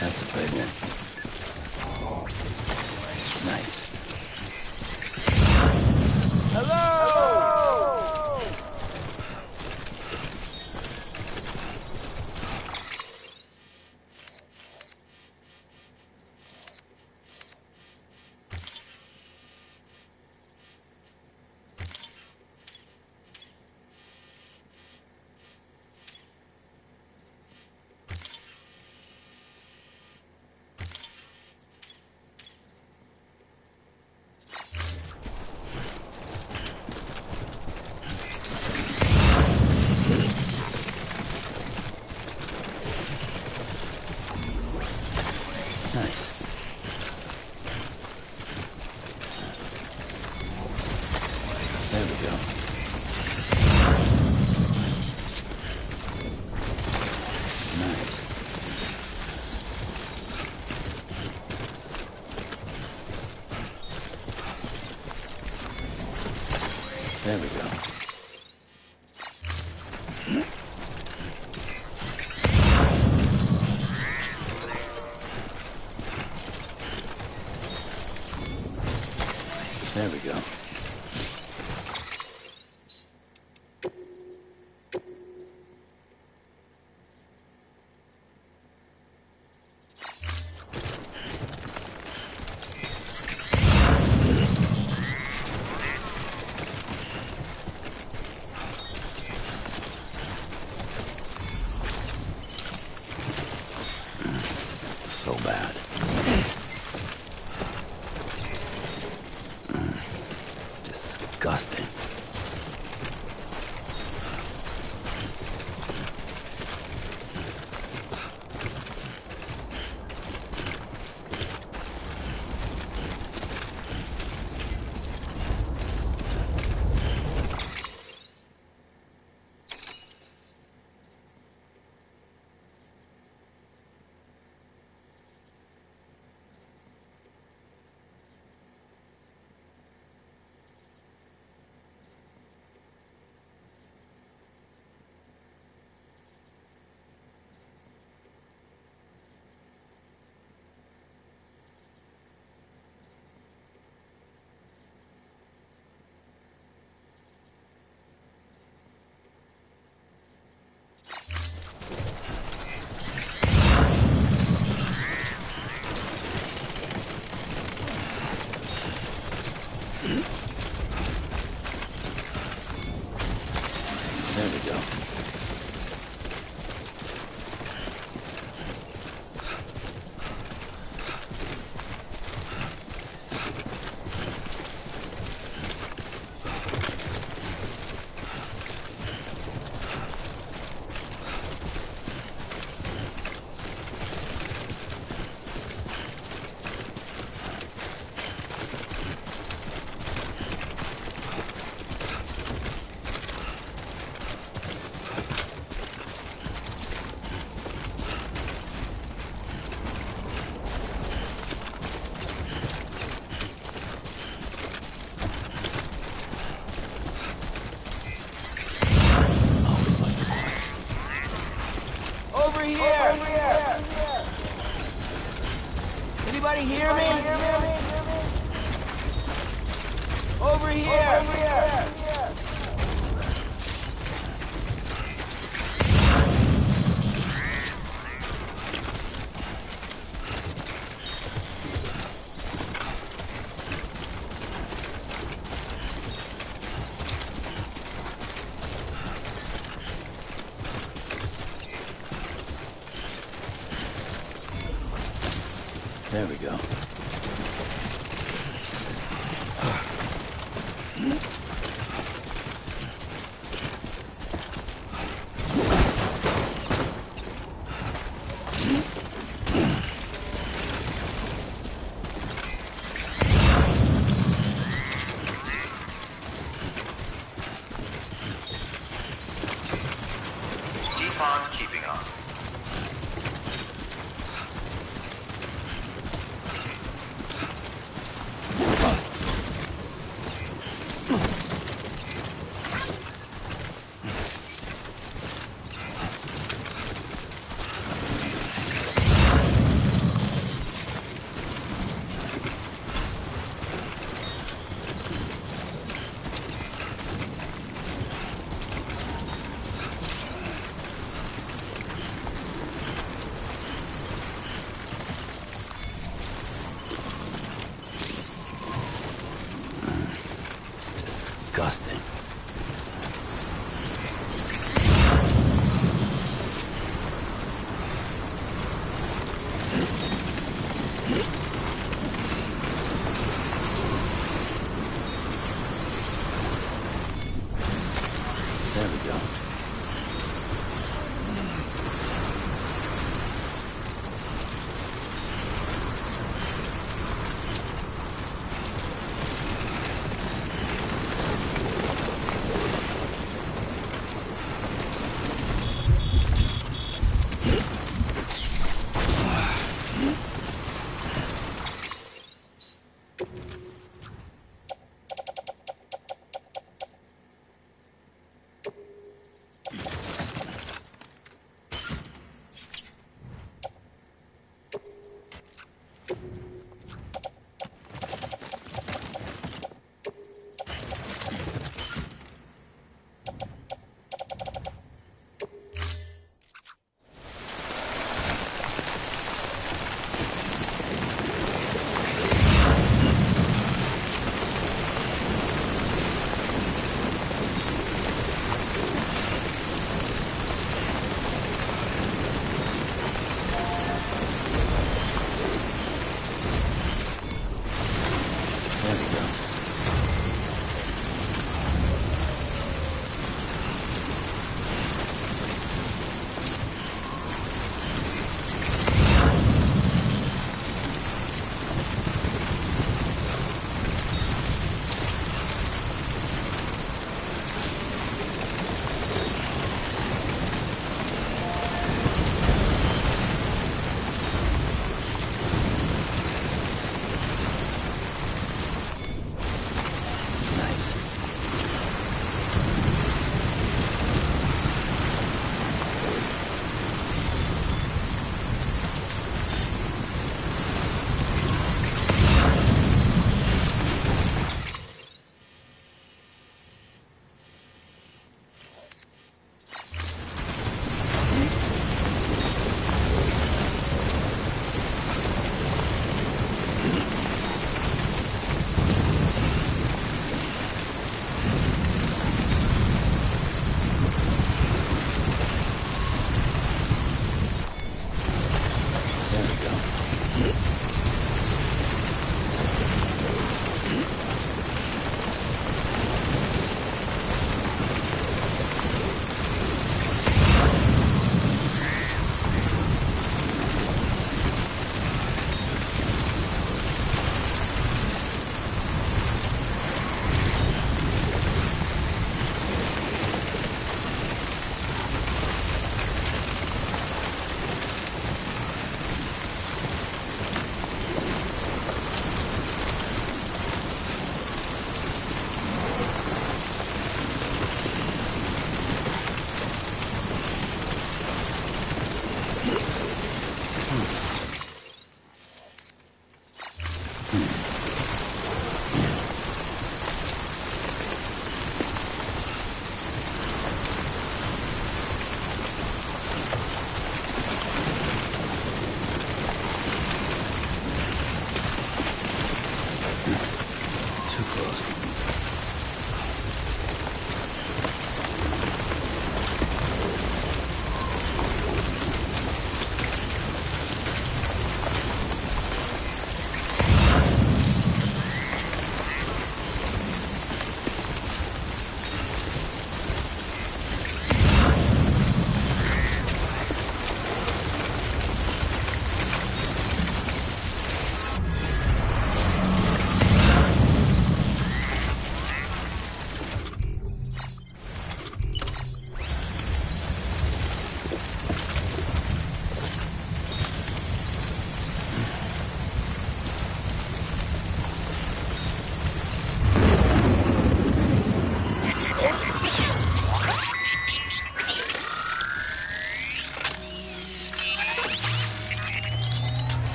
That's a big one. Nice. Hello! Nice. There we go. Nice. There we go. There we go. So bad. Disgusting. Anybody hear me? Over here! There we go. Keep on keeping on. Disgusting. There we go.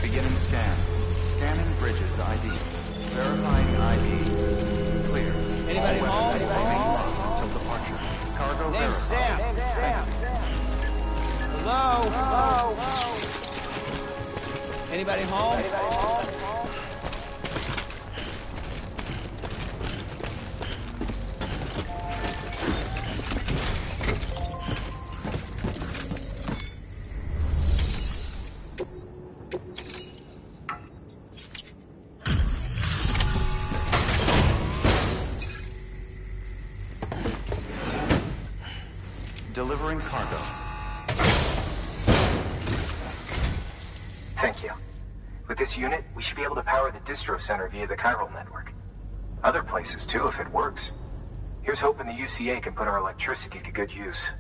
Beginning scan. Scanning bridges ID. Verifying ID. Clear. Anybody home? All weapons will remain locked until departure. Cargo Name's verified. Sam. Thank you. Hello? Anybody home? Delivering cargo. Thank you. With this unit, we should be able to power the distro center via the chiral network. Other places too, if it works. Here's hoping the UCA can put our electricity to good use.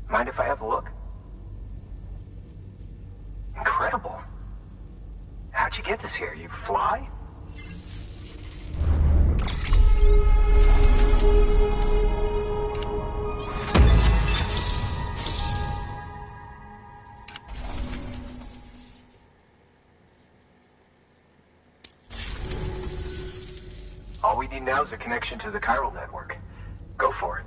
Mind if I have a look? Incredible. How'd you get this here? You fly? All we need now is a connection to the chiral network. Go for it.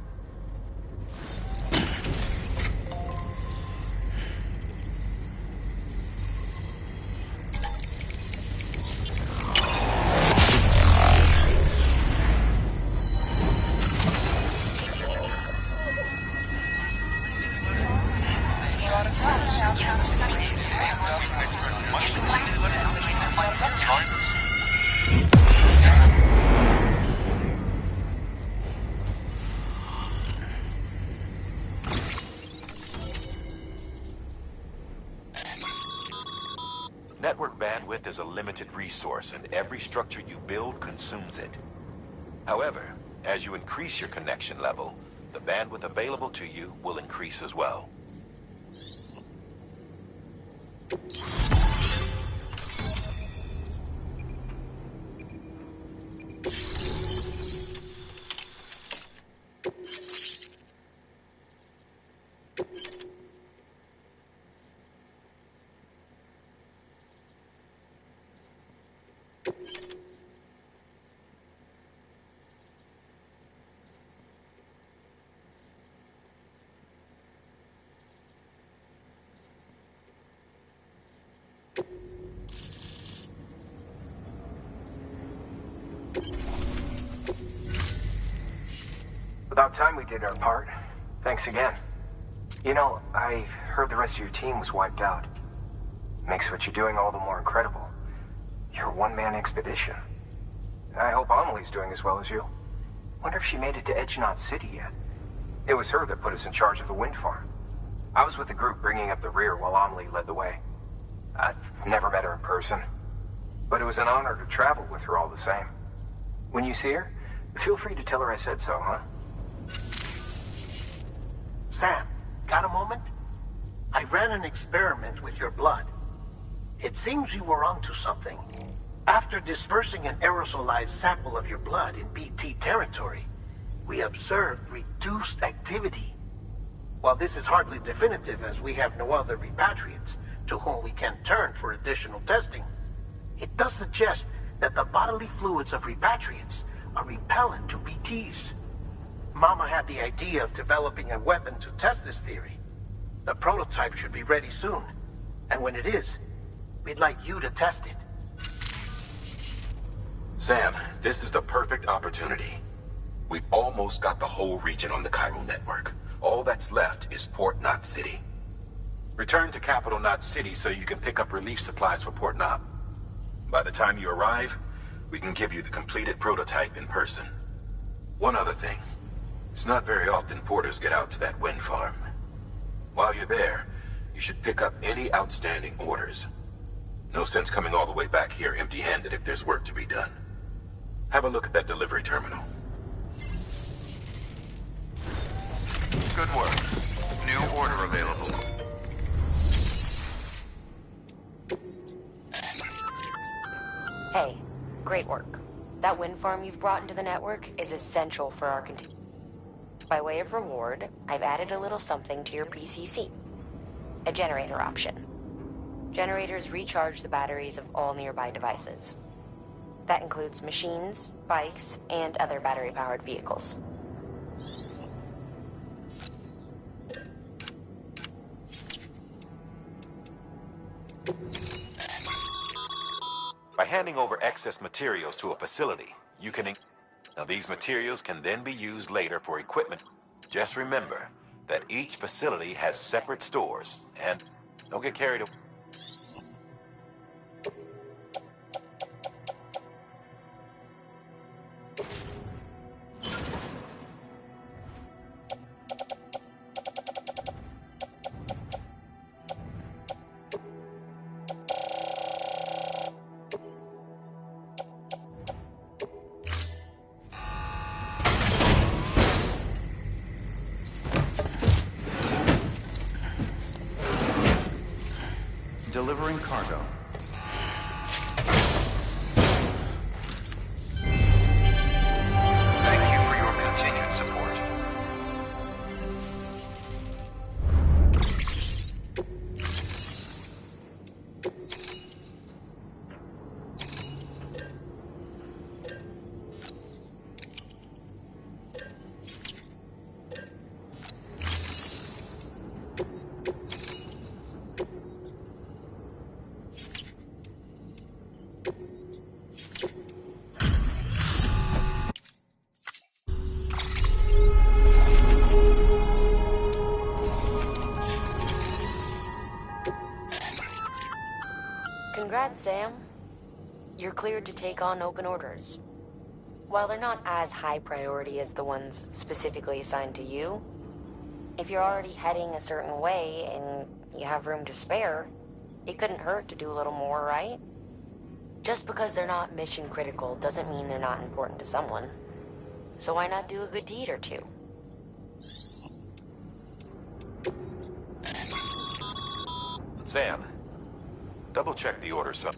Network bandwidth is a limited resource, and every structure you build consumes it. However, as you increase your connection level, the bandwidth available to you will increase as well. About time we did our part. Thanks again. You know, I heard the rest of your team was wiped out. Makes what you're doing all the more incredible. You're a one-man expedition. I hope Amelie's doing as well as you. Wonder if she made it to Edgenot City yet. It was her that put us in charge of the wind farm. I was with the group bringing up the rear while Amelie led the way. I've never met her in person, but it was an honor to travel with her all the same. When you see her, feel free to tell her I said so, huh? Sam, got a moment? I ran an experiment with your blood. It seems you were onto something. After dispersing an aerosolized sample of your blood in BT territory, we observed reduced activity. While this is hardly definitive as we have no other repatriates to whom we can turn for additional testing, it does suggest that the bodily fluids of repatriates are repellent to BTs. Mama had the idea of developing a weapon to test this theory. The prototype should be ready soon, and when it is, we'd like you to test it. Sam, this is the perfect opportunity. We've almost got the whole region on the chiral network. All that's left is Port Knot City. Return to Capital Knot City so you can pick up relief supplies for Port Knot. By the time you arrive, we can give you the completed prototype in person. One other thing. It's not very often porters get out to that wind farm. While you're there, you should pick up any outstanding orders. No sense coming all the way back here empty-handed if there's work to be done. Have a look at that delivery terminal. Good work. New order available. Hey, great work. That wind farm you've brought into the network is essential for our By way of reward, I've added a little something to your PCC. A generator option. Generators recharge the batteries of all nearby devices. That includes machines, bikes, and other battery-powered vehicles. By handing over excess materials to a facility, you can... Now, these materials can then be used later for equipment. Just remember that each facility has separate stores, and don't get carried away. Delivering cargo. Thank you for your continued support. Congrats, Sam. You're cleared to take on open orders. While they're not as high priority as the ones specifically assigned to you, if you're already heading a certain way and you have room to spare, it couldn't hurt to do a little more, right? Just because they're not mission critical doesn't mean they're not important to someone. So why not do a good deed or two? Sam, double-check the order, son.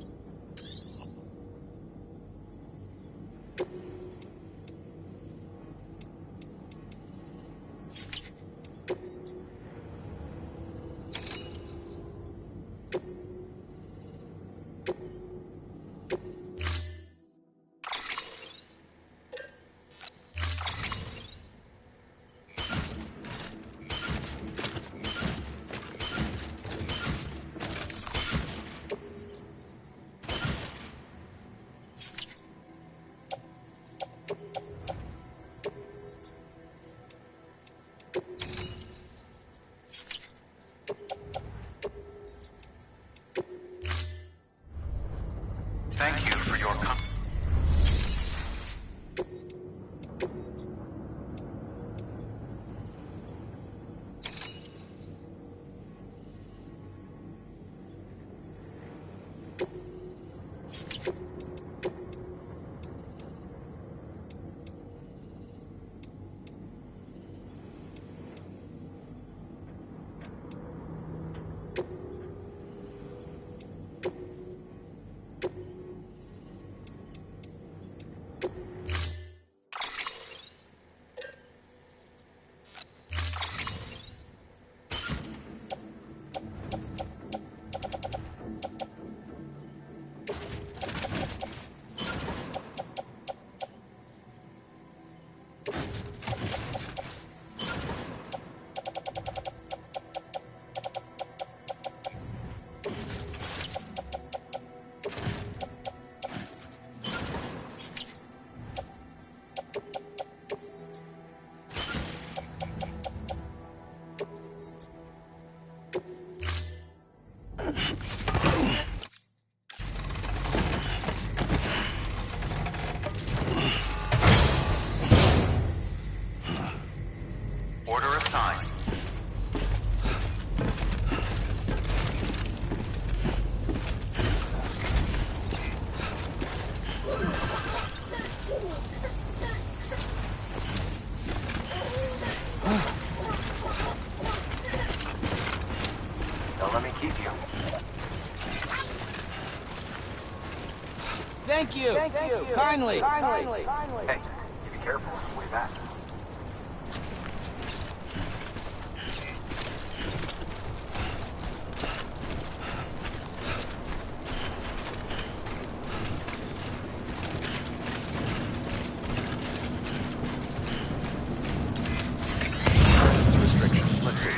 Thank you for your order assigned. Don't let me keep you. Thank you. Kindly. Hey, you be careful on the way back. Restrictions lifted.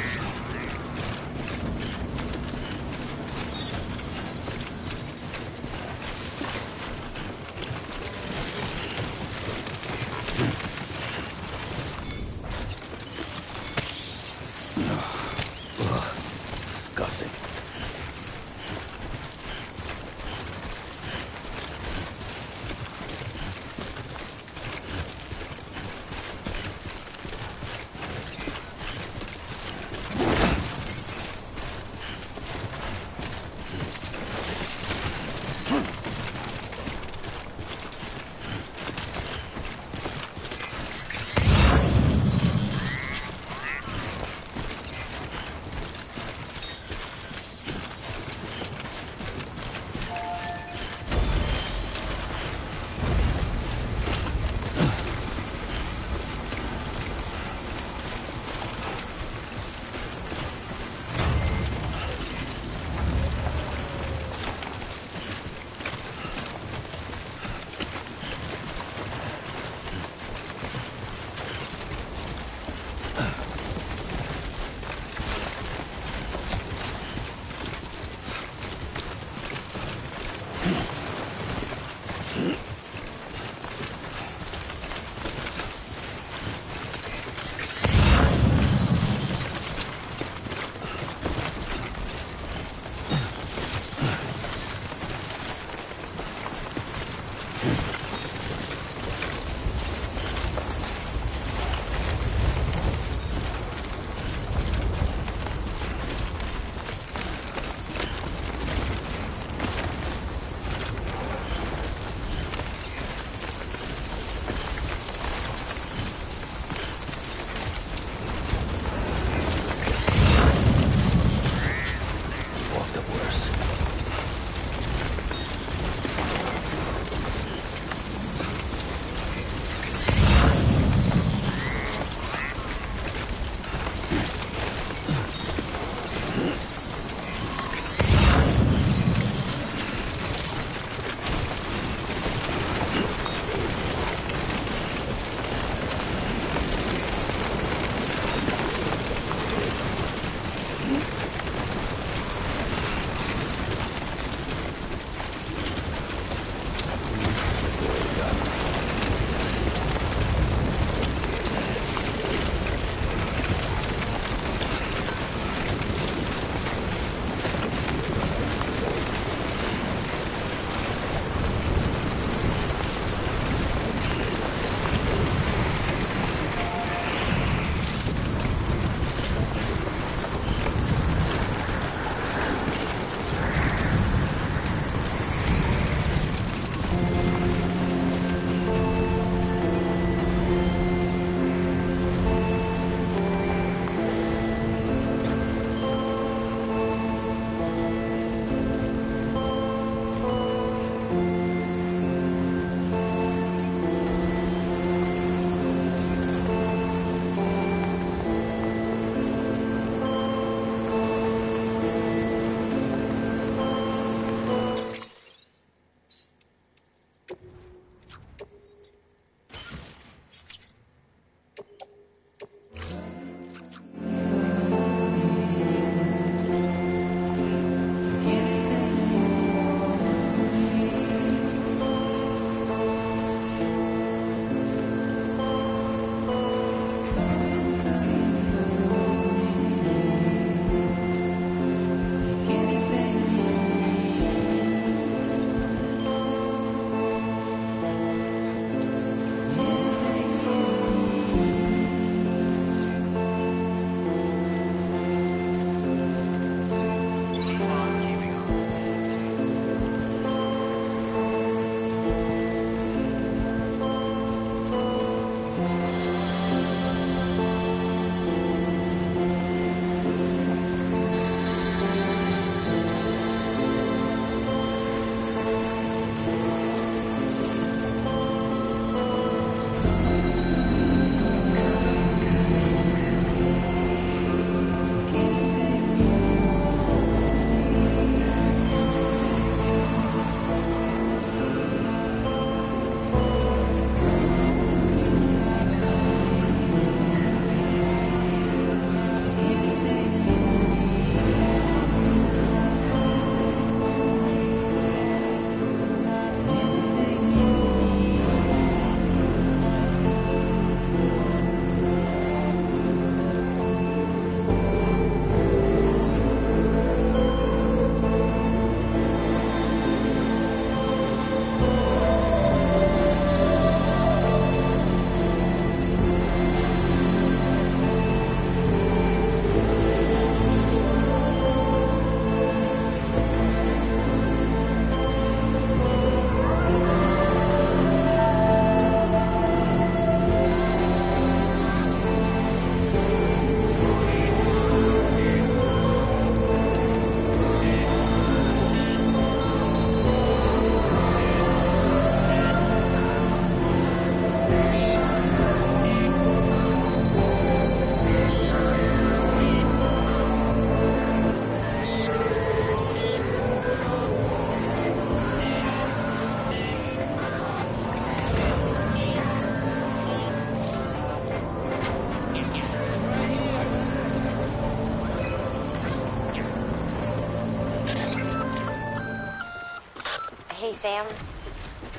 Hey, Sam.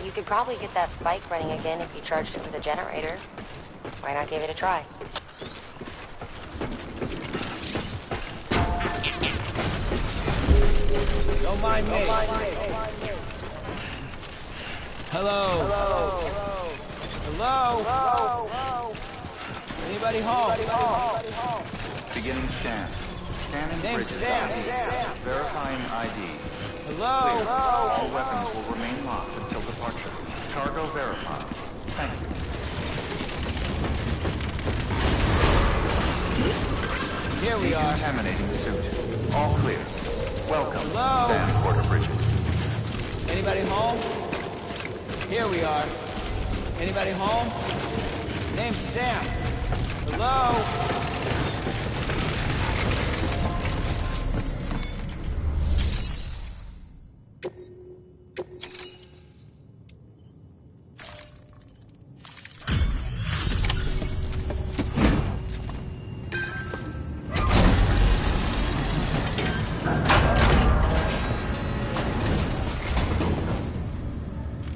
You could probably get that bike running again if you charged it with a generator. Why not give it a try? Don't mind me. Hello. Hello. Anybody home? Beginning scan. Scanning Name's bridges Sam. ID. Verifying ID. Hello. Clear. All weapons will remain locked until departure. Cargo verified. Thank you. Here we are. Decontaminating suit. All clear. Welcome, Hello? Sam Porter Bridges. Anybody home? Here we are. Anybody home? Name's Sam. Hello?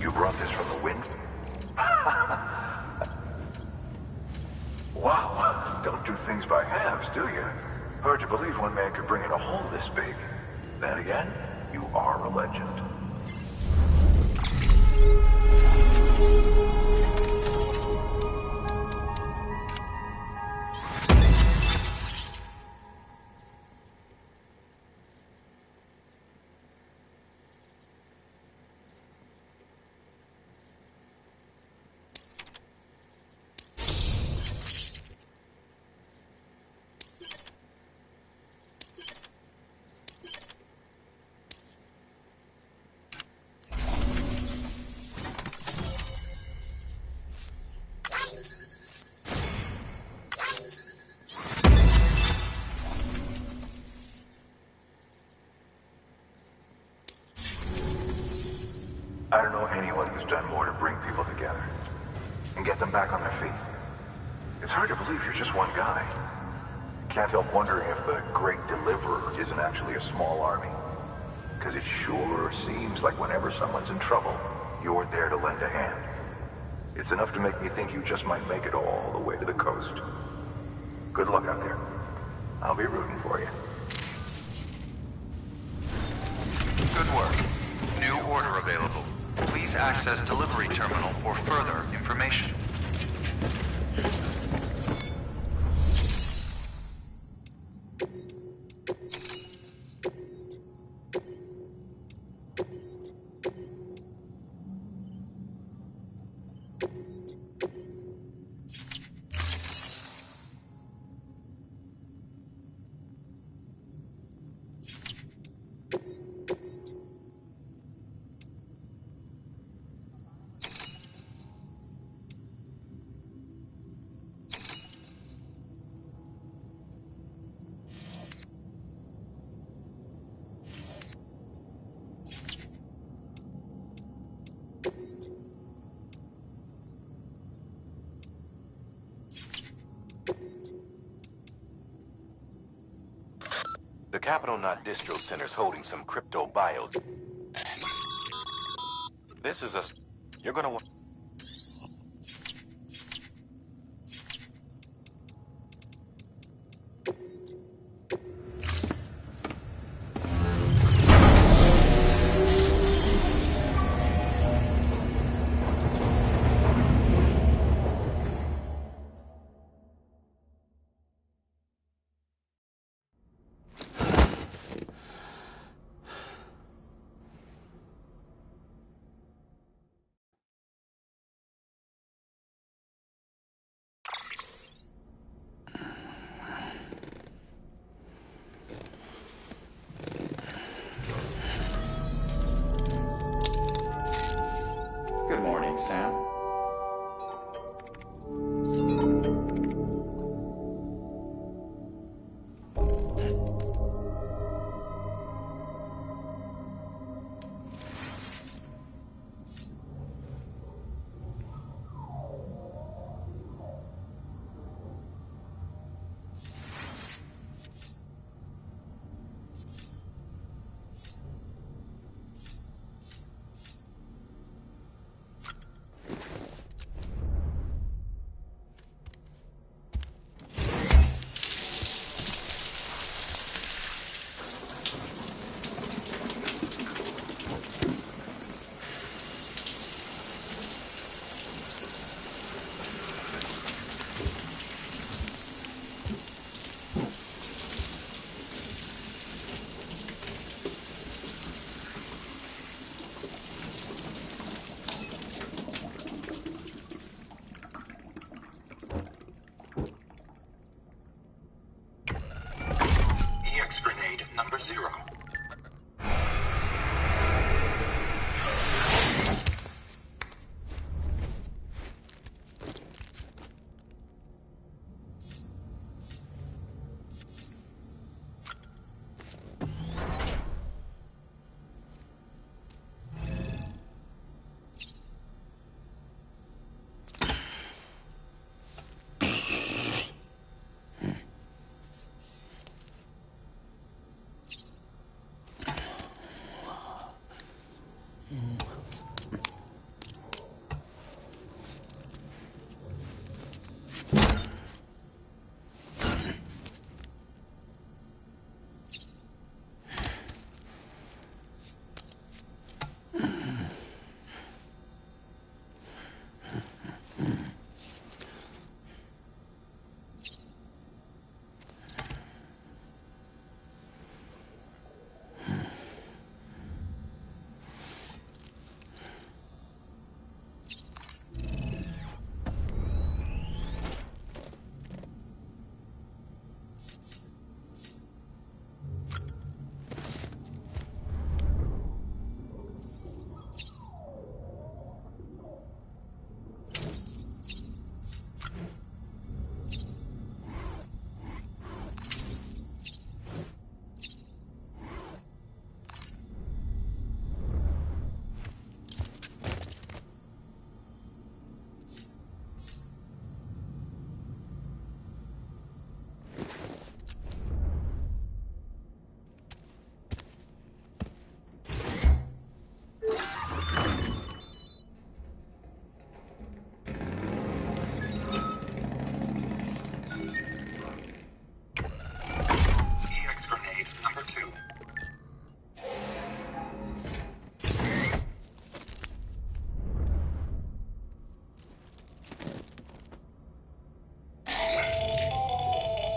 You brought this from the wind? Wow, don't do things by halves, do you? Hard to believe one man could bring in a hole this big. Then again, you are a legend. I don't know anyone who's done more to bring people together and get them back on their feet. It's hard to believe you're just one guy. Can't help wondering if the Great Deliverer isn't actually a small army. Because it sure seems like whenever someone's in trouble, you're there to lend a hand. It's enough to make me think you just might make it all the way to the coast. Good luck out there. I'll be rooting for you. Good work. New order available. Please access delivery terminal for further information. The Capital Knot Distro Center's holding some crypto bio. This is a... You're gonna want...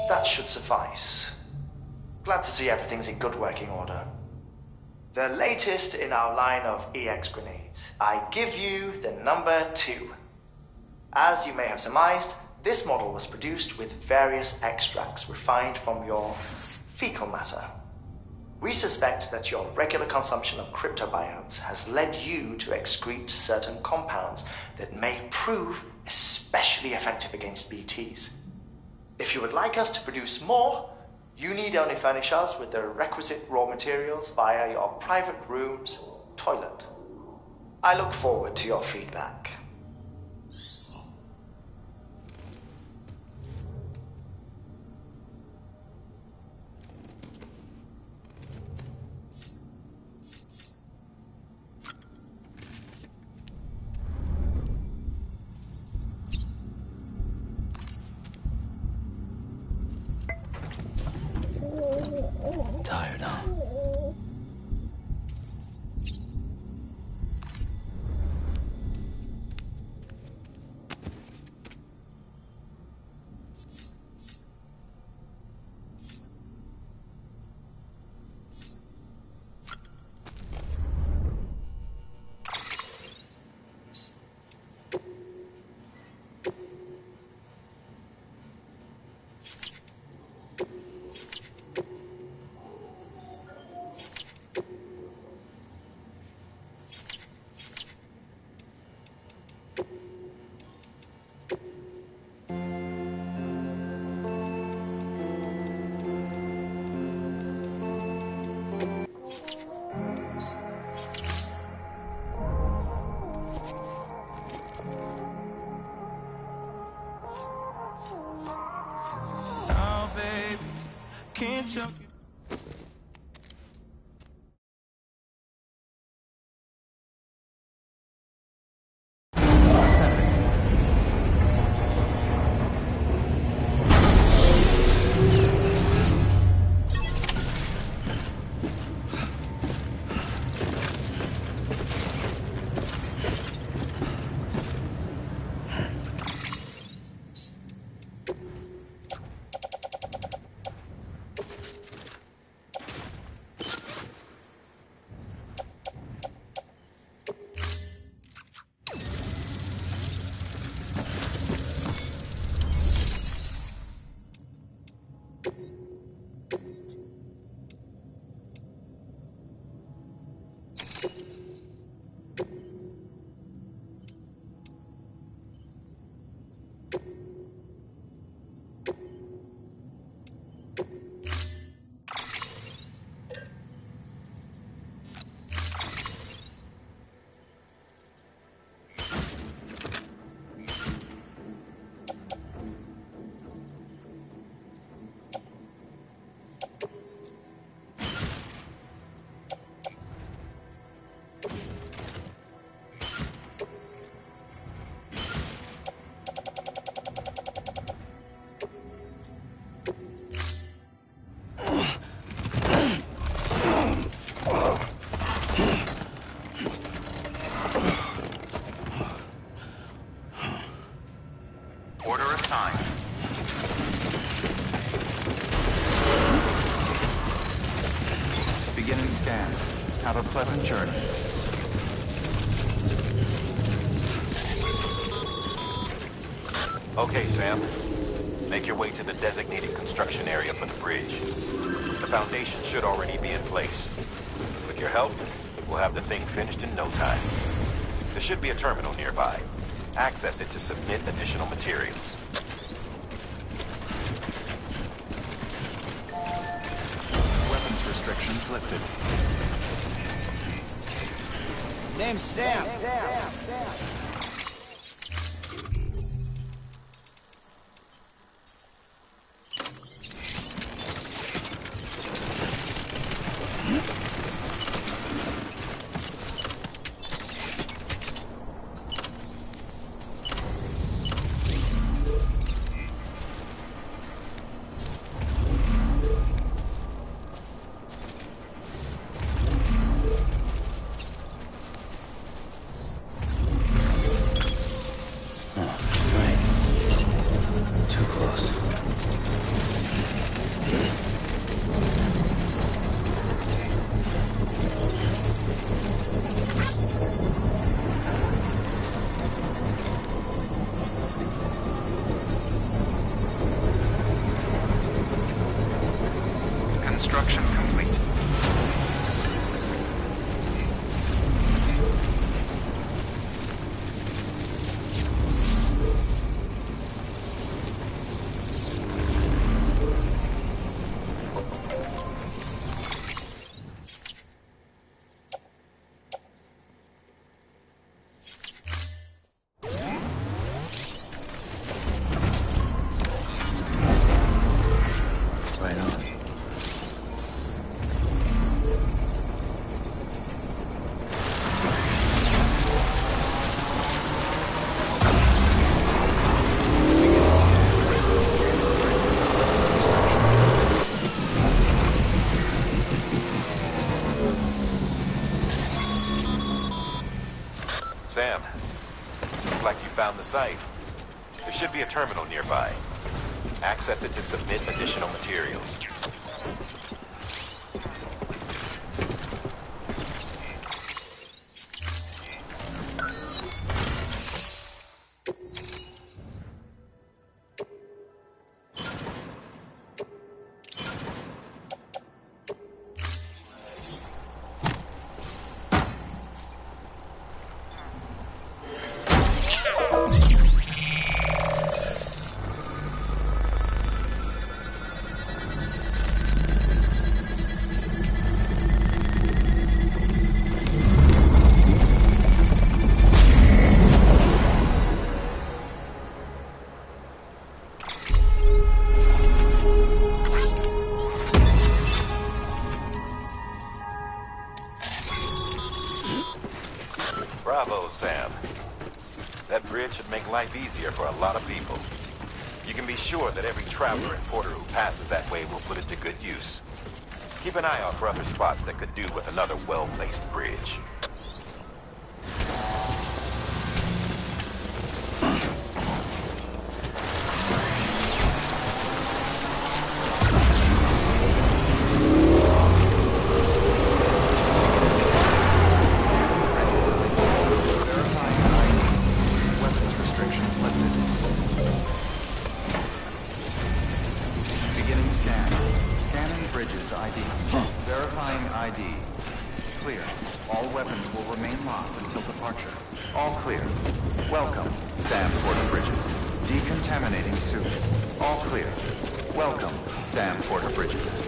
That should suffice. Glad to see everything's in good working order. The latest in our line of EX grenades. I give you the number 2. As you may have surmised, this model was produced with various extracts refined from your fecal matter. We suspect that your regular consumption of cryptobiotes has led you to excrete certain compounds that may prove especially effective against BTs. If you would like us to produce more, you need only furnish us with the requisite raw materials via your private room's toilet. I look forward to your feedback. Tired, huh? Oh, baby, can't choke you. Order assigned. Beginning scan. Have a pleasant journey. Okay, Sam. Make your way to the designated construction area for the bridge. The foundation should already be in place. With your help, we'll have the thing finished in no time. There should be a terminal nearby. Access it to submit additional materials. Weapons restrictions lifted. Name's Sam. Construction complete. Right on. Sam, looks like you found the site. There should be a terminal nearby. Access it to submit additional materials. Bravo, Sam. That bridge should make life easier for a lot of people. You can be sure that every traveler and porter who passes that way will put it to good use. Keep an eye out for other spots that could do with another well-placed bridge. Welcome, Sam Porter Bridges. Decontaminating suit. All clear. Welcome, Sam Porter Bridges.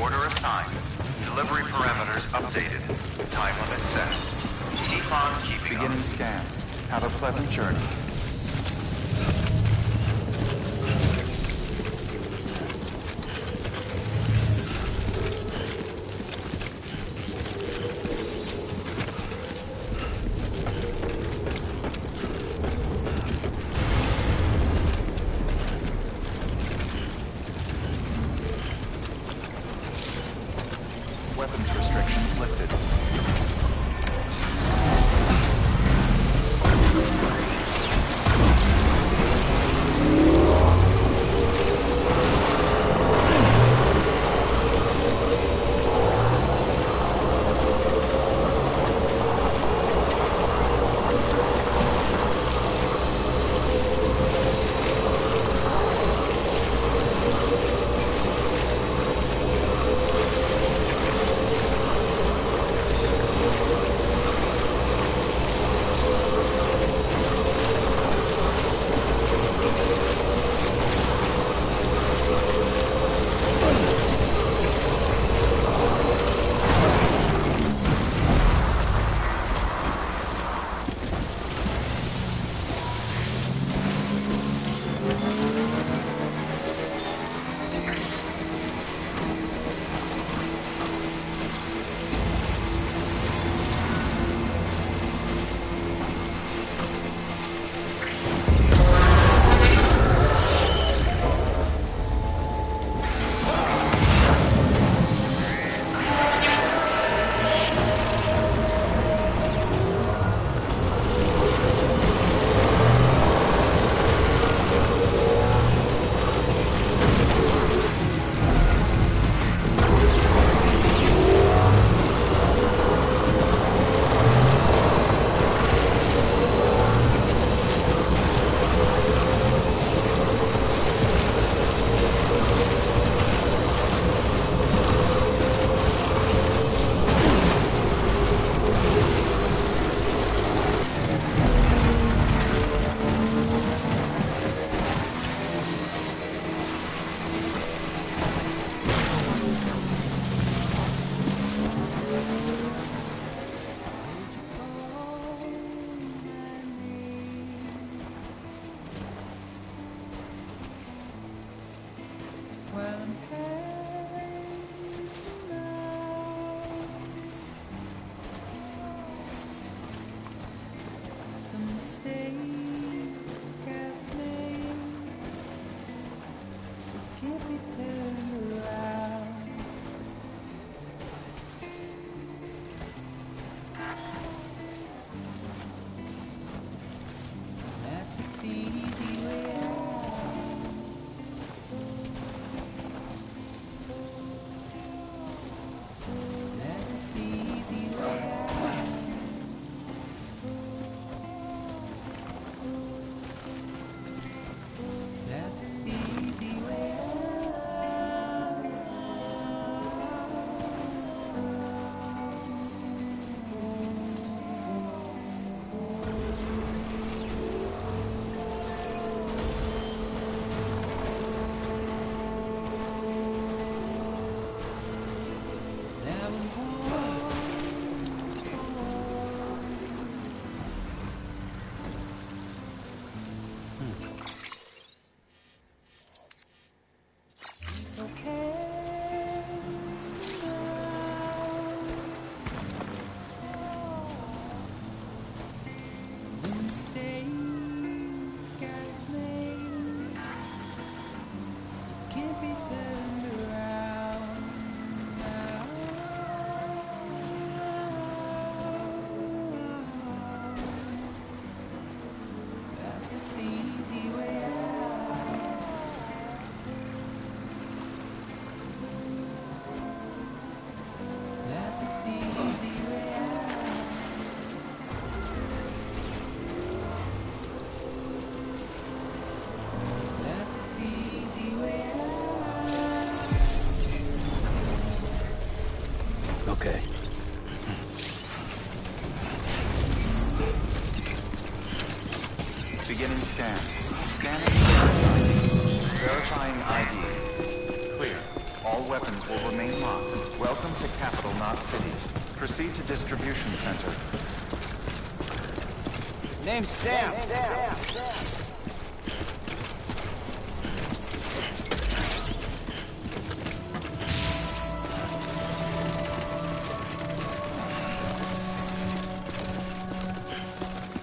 Order assigned. Delivery parameters updated. Time limit set. Keep on keeping Beginning on. scan. Have a pleasant journey. Weapons restrictions lifted. Okay. Beginning scan. Scanning. Verifying ID. Clear. All weapons will remain locked. Welcome to Capital Knot City. Proceed to distribution center. Name's Sam.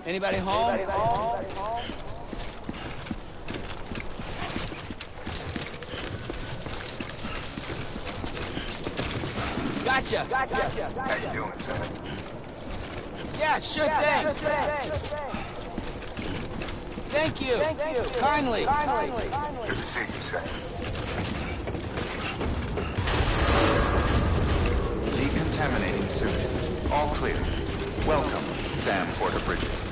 Anybody home? Gotcha. How you doing, Sam? Yeah, sure thing. Thank you. Kindly. Good to see you, Sam. Decontaminating suit. All clear. Welcome, Sam Porter Bridges.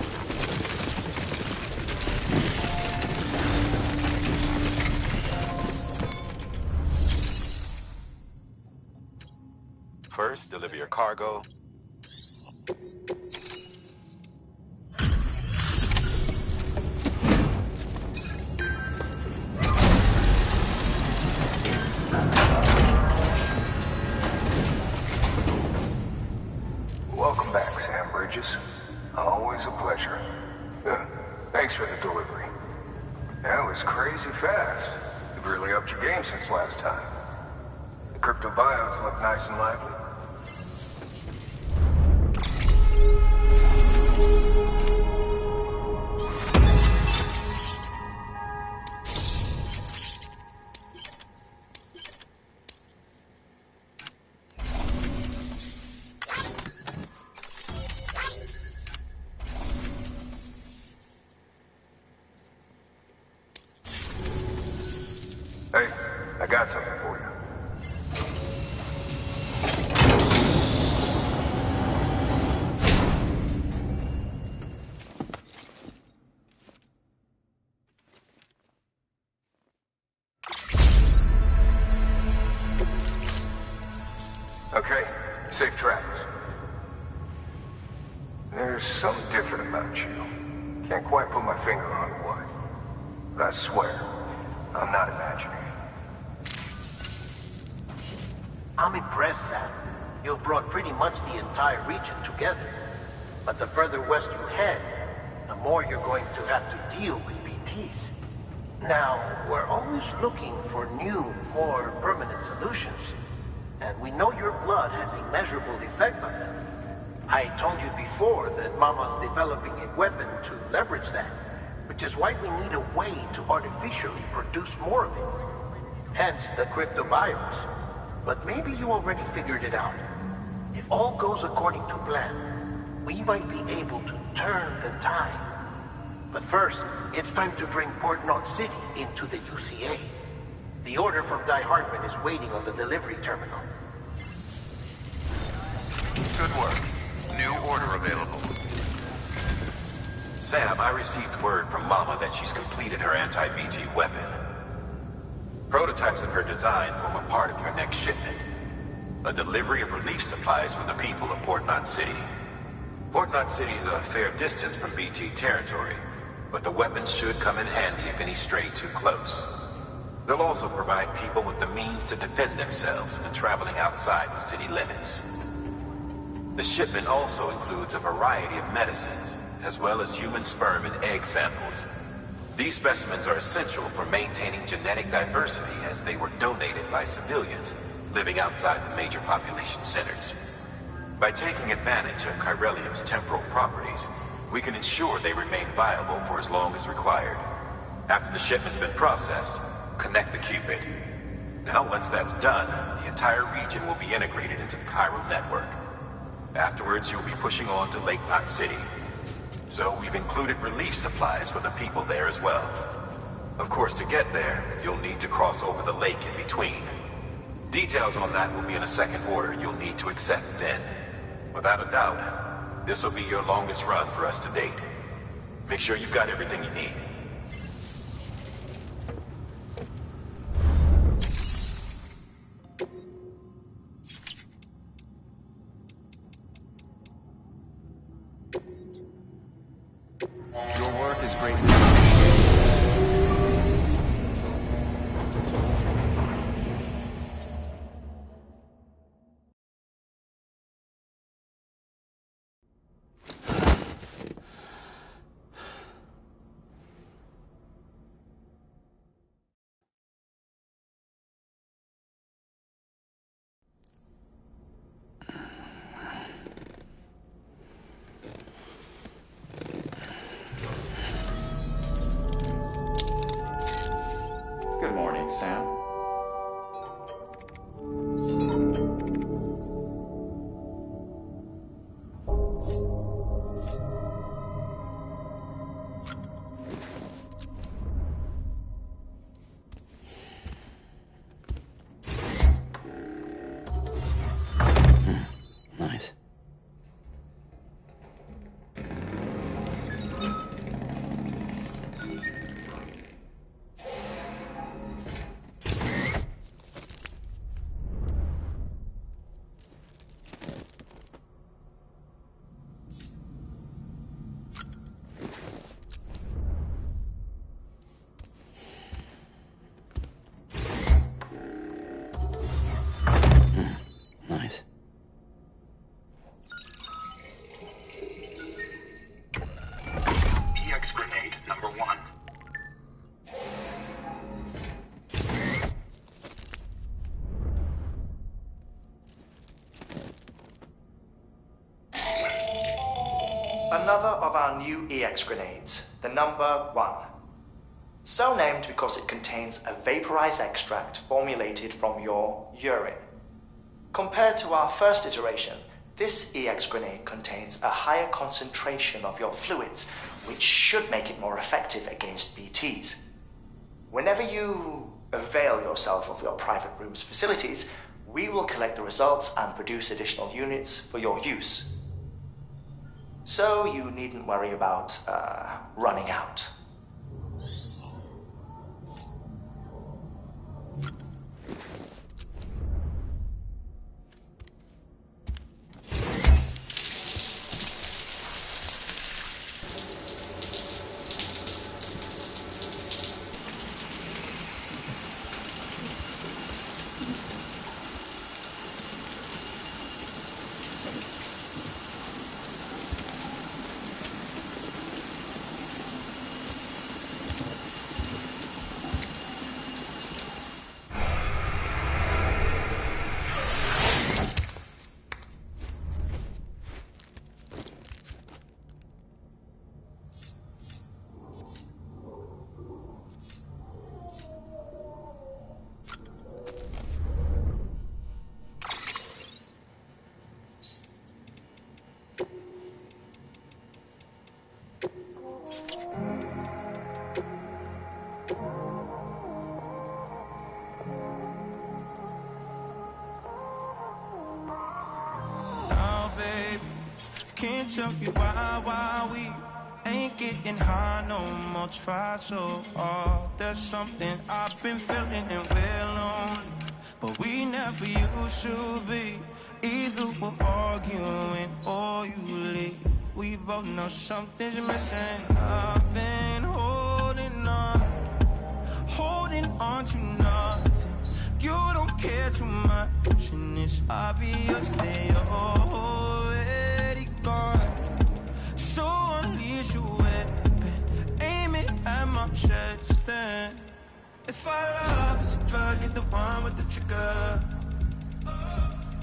First, deliver your cargo. Welcome back, Sam Bridges. Always a pleasure. Thanks for the delivery. That was crazy fast. You've really upped your game since last time. The crypto bios look nice and lively. Hey, I got something for you. Okay, safe travels. There's something different about you. Can't quite put my finger on what. But I swear, I'm not imagining. I'm impressed, Sam. You've brought pretty much the entire region together. But the further west you head, the more you're going to have to deal with BTs. Now, we're always looking for new, more permanent solutions. And we know your blood has a measurable effect on them. I told you before that Mama's developing a weapon to leverage that, which is why we need a way to artificially produce more of it. Hence the cryptobiotes. But maybe you already figured it out. If all goes according to plan, we might be able to turn the tide. But first, it's time to bring Port Knot City into the UCA. The order from Die Hardman is waiting on the delivery terminal. Good work. New order available. Sam, I received word from Mama that she's completed her anti-BT weapon. Prototypes of her design form a part of your next shipment. A delivery of relief supplies for the people of Port Knot City. Port Knot City is a fair distance from BT territory, but the weapons should come in handy if any stray too close. They'll also provide people with the means to defend themselves when traveling outside the city limits. The shipment also includes a variety of medicines, as well as human sperm and egg samples. These specimens are essential for maintaining genetic diversity as they were donated by civilians living outside the major population centers. By taking advantage of chiralium's temporal properties, we can ensure they remain viable for as long as required. After the shipment's been processed, connect the Cupid. Now once that's done, the entire region will be integrated into the chiral network. Afterwards, you'll be pushing on to Lake Knot City. So we've included relief supplies for the people there as well. Of course, to get there, you'll need to cross over the lake in between. Details on that will be in a second order you'll need to accept then. Without a doubt, this will be your longest run for us to date. Make sure you've got everything you need. Sam. Nice. Nice. EX grenade number 1. Another of our new EX grenades, the number 1. So named because it contains a vaporized extract formulated from your urine. Compared to our first iteration, this EX grenade contains a higher concentration of your fluids, which should make it more effective against BTs. Whenever you avail yourself of your private room's facilities, we will collect the results and produce additional units for your use. So you needn't worry about running out. Can't tell you why we ain't getting high no more. Try so hard. There's something I've been feeling and we're lonely, but we never used to be. Either we're arguing or you leave. We both know something's missing. I've been holding on to nothing. You don't care too much, and it's obvious that you're already gone. So unleash your weapon, aim it at my chest, then if our love is a drug, get the one with the trigger.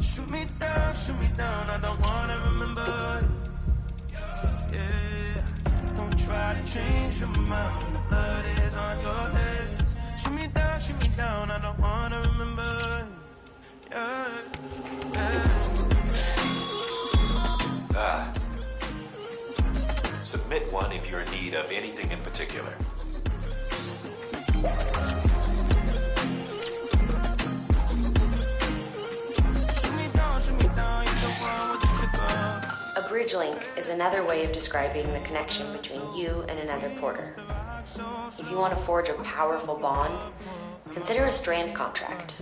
Shoot me down, I don't wanna remember. Yeah, don't try to change your mind, the blood is on your head. Shoot me down, I don't wanna remember. Yeah, yeah. Submit one if you're in need of anything in particular. A bridge link is another way of describing the connection between you and another porter. If you want to forge a powerful bond, consider a strand contract.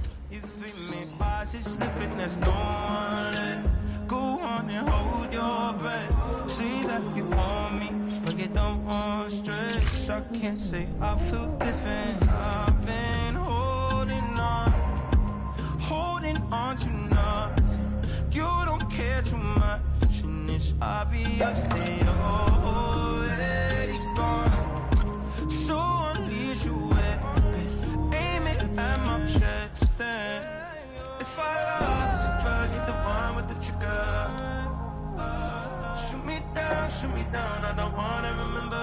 Go on and hold your breath. Say that you want me, but you don't want stress. I can't say I feel different. I've been holding on to nothing. You don't care too much, and it's obvious that you're already gone. So unleash your weapon, aim it at my chest, then if I love is a drug, get the one with the trigger. Shoot me down, I don't wanna remember.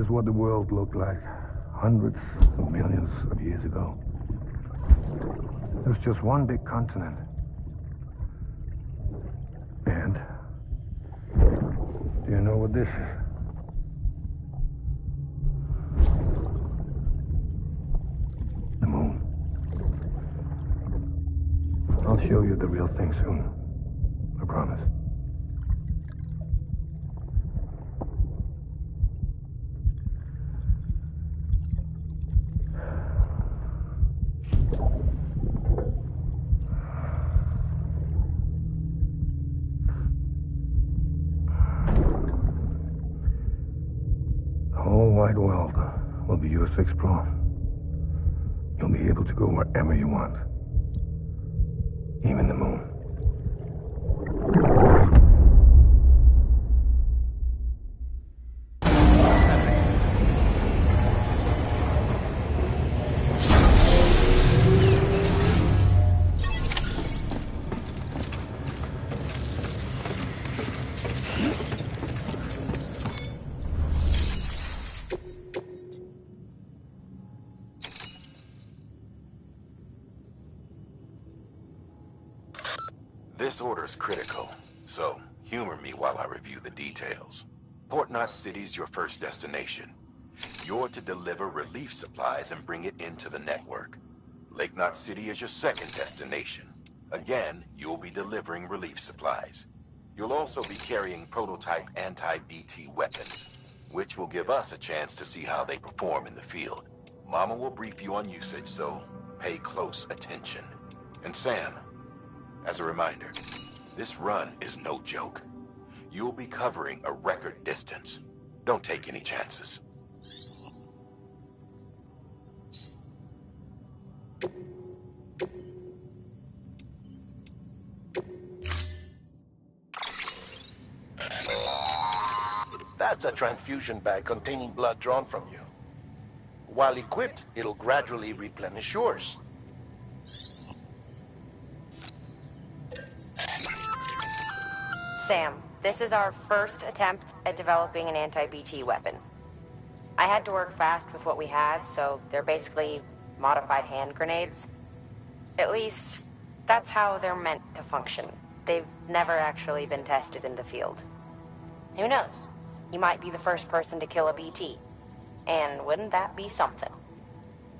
is what the world looked like hundreds of millions of years ago. It was just one big continent. And do you know what this is? The moon. I'll show you the real thing soon. I promise. The whole wide world will be yours to explore. You'll be able to go wherever you want. Even the moon. This order is critical, so humor me while I review the details. Port Knot City's your first destination. You're to deliver relief supplies and bring it into the network. Lake Knot City is your second destination. Again, you'll be delivering relief supplies. You'll also be carrying prototype anti-BT weapons, which will give us a chance to see how they perform in the field. Mama will brief you on usage, so pay close attention. And Sam, as a reminder, this run is no joke. You'll be covering a record distance. Don't take any chances. That's a transfusion bag containing blood drawn from you. While equipped, it'll gradually replenish yours. Sam, this is our first attempt at developing an anti-BT weapon. I had to work fast with what we had, so they're basically modified hand grenades. At least, that's how they're meant to function. They've never actually been tested in the field. Who knows? You might be the first person to kill a BT. And wouldn't that be something?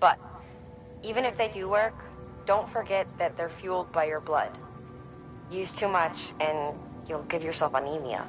But, even if they do work, don't forget that they're fueled by your blood. Use too much, and you'll give yourself anemia.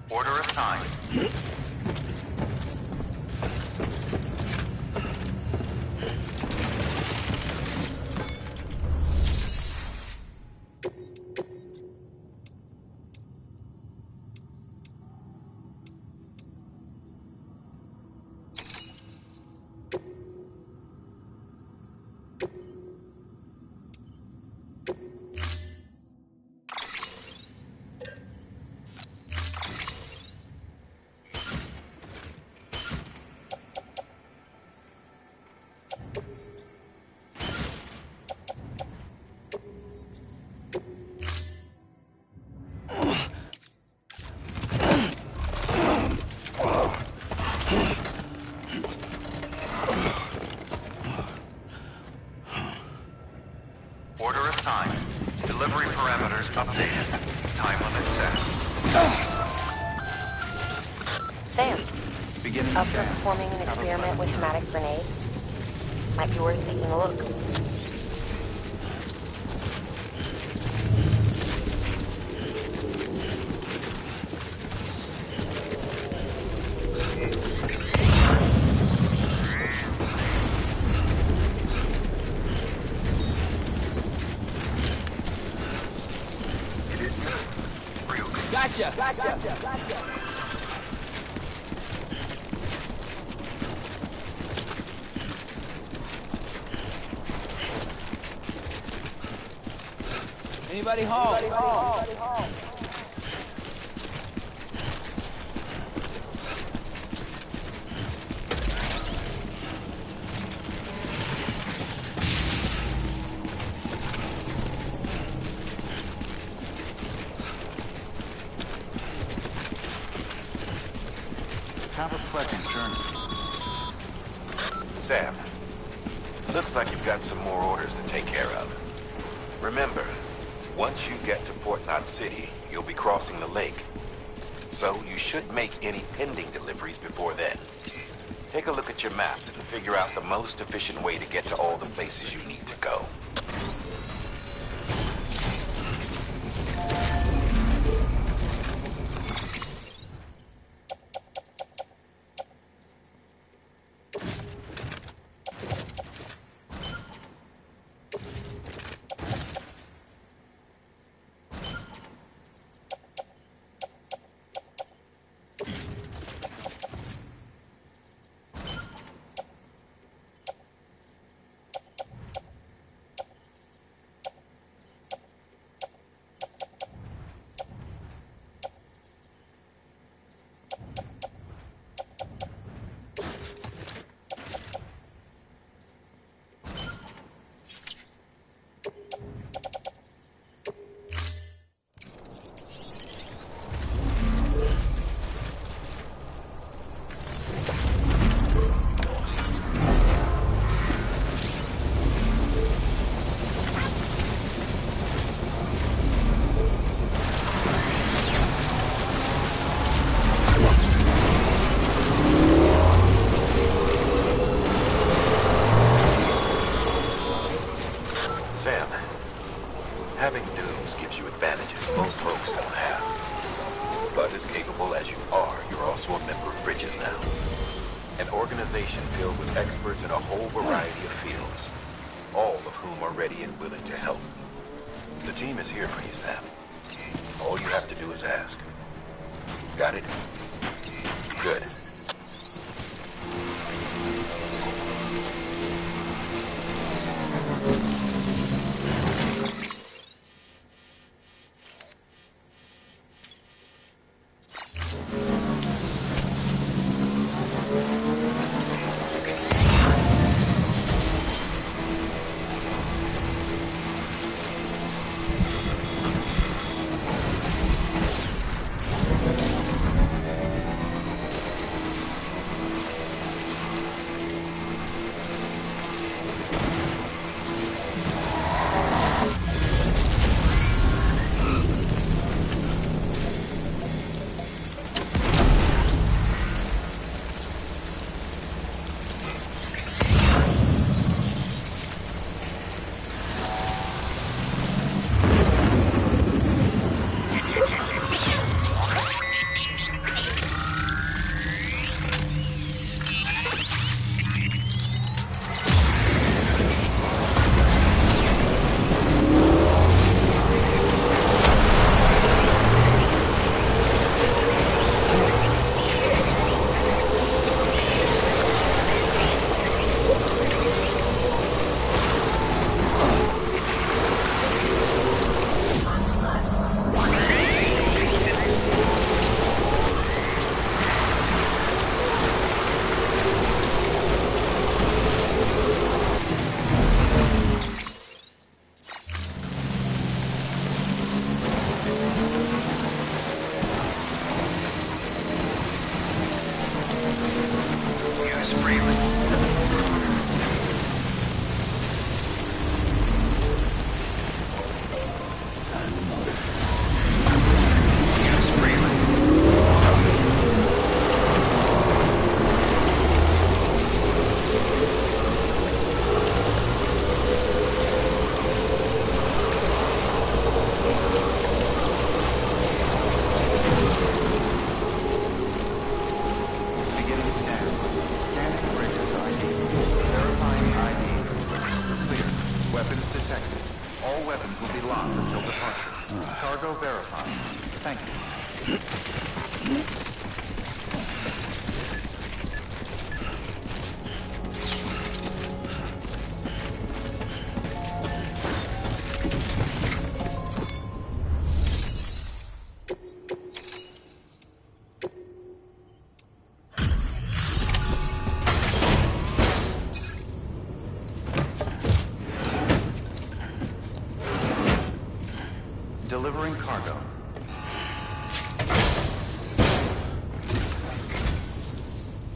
Order assigned. Order assigned. Delivery parameters updated. Time limit set. Sam, Beginning up for scan. performing an experiment with hematic grenades? Might be worth taking a look. Gotcha. Anybody home? Have a pleasant journey. Sam, looks like you've got some more orders to take care of. Remember, once you get to Port Knot City, you'll be crossing the lake. So you should make any pending deliveries before then. Take a look at your map and figure out the most efficient way to get to all the places you need to go. Having dooms gives you advantages most folks don't have. But as capable as you are, you're also a member of Bridges now. An organization filled with experts in a whole variety of fields, all of whom are ready and willing to help. The team is here for you, Sam. All you have to do is ask. Got it? Good.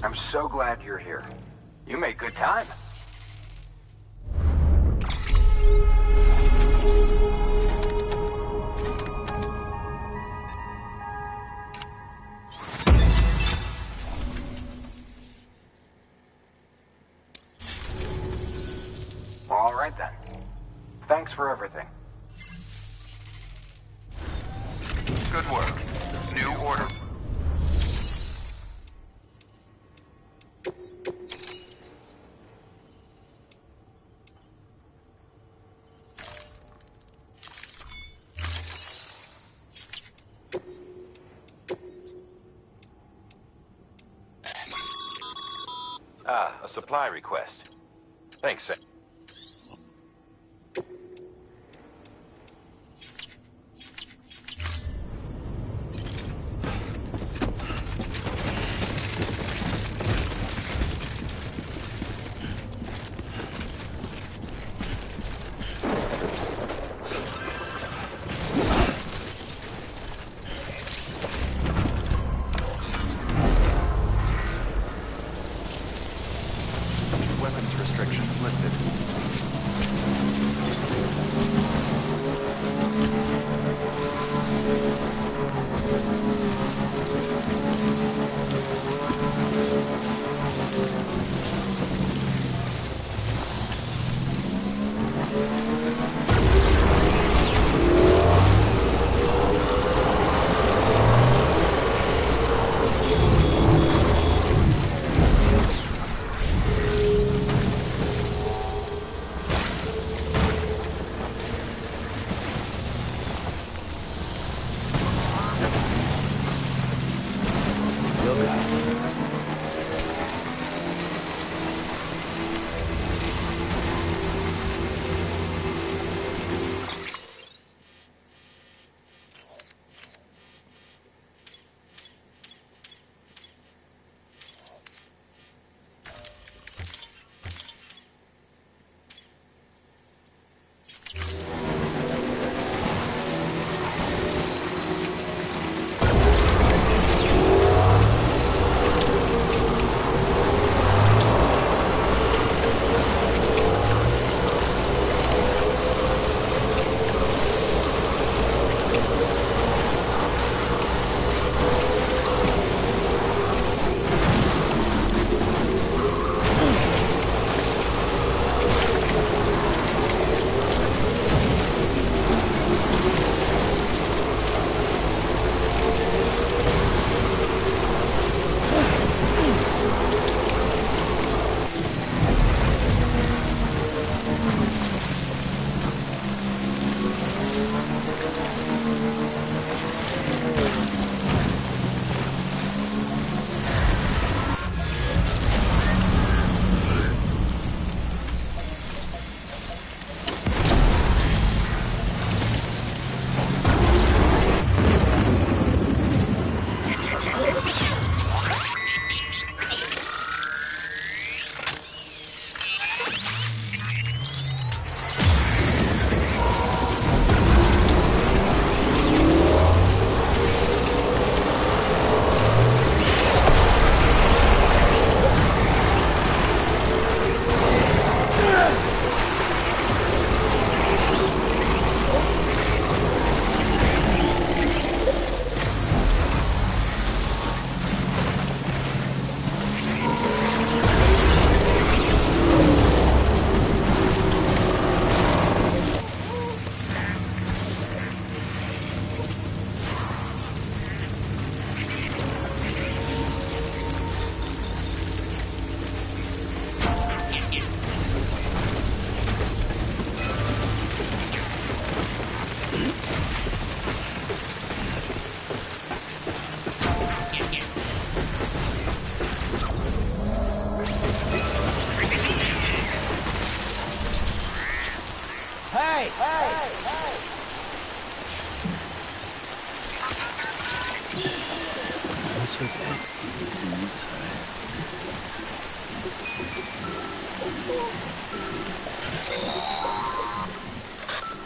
I'm so glad you're here. You made good time. All right then. Thanks for everything. Good work. New order. Ah, a supply request. Thanks, sir. Weapons restrictions lifted. Still got it.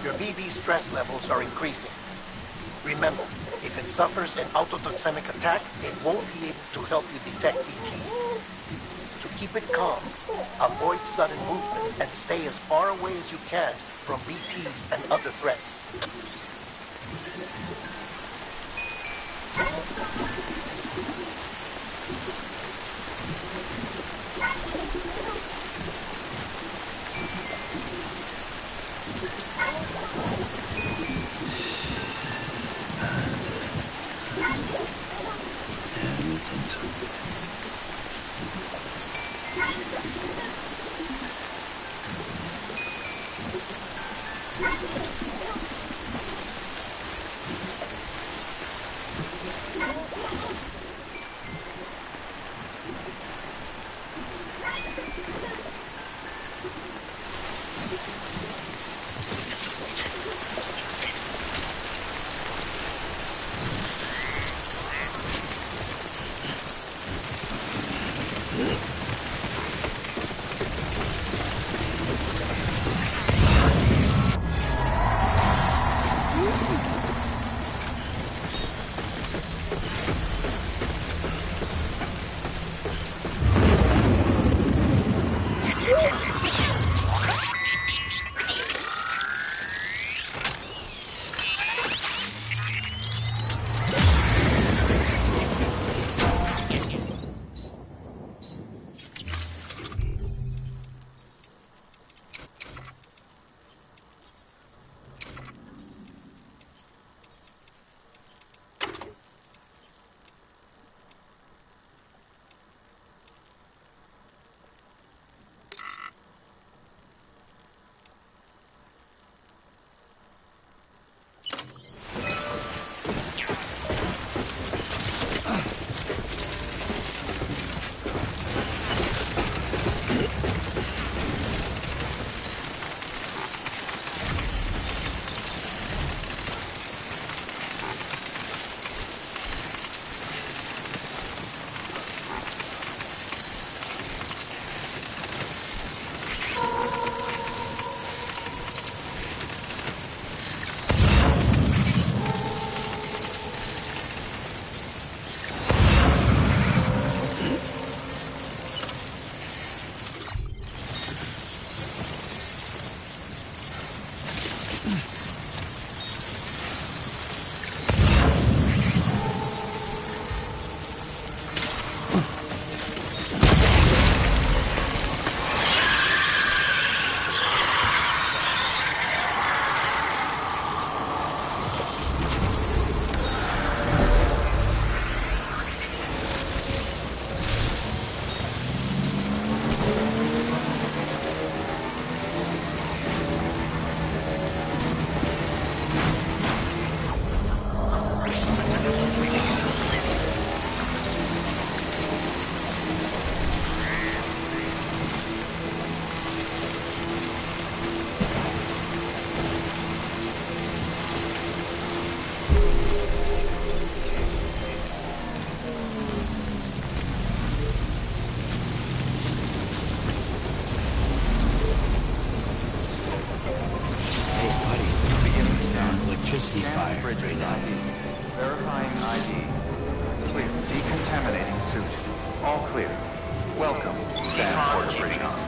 Your BB stress levels are increasing. Remember, if it suffers an autotoxemic attack, it won't be able to help you detect BTs. Keep it calm. Avoid sudden movements and stay as far away as you can from BTs and other threats. Scanning bridges ID. Verifying ID. Clear. Decontaminating suit. All clear. Welcome, Sam Porter Bridges.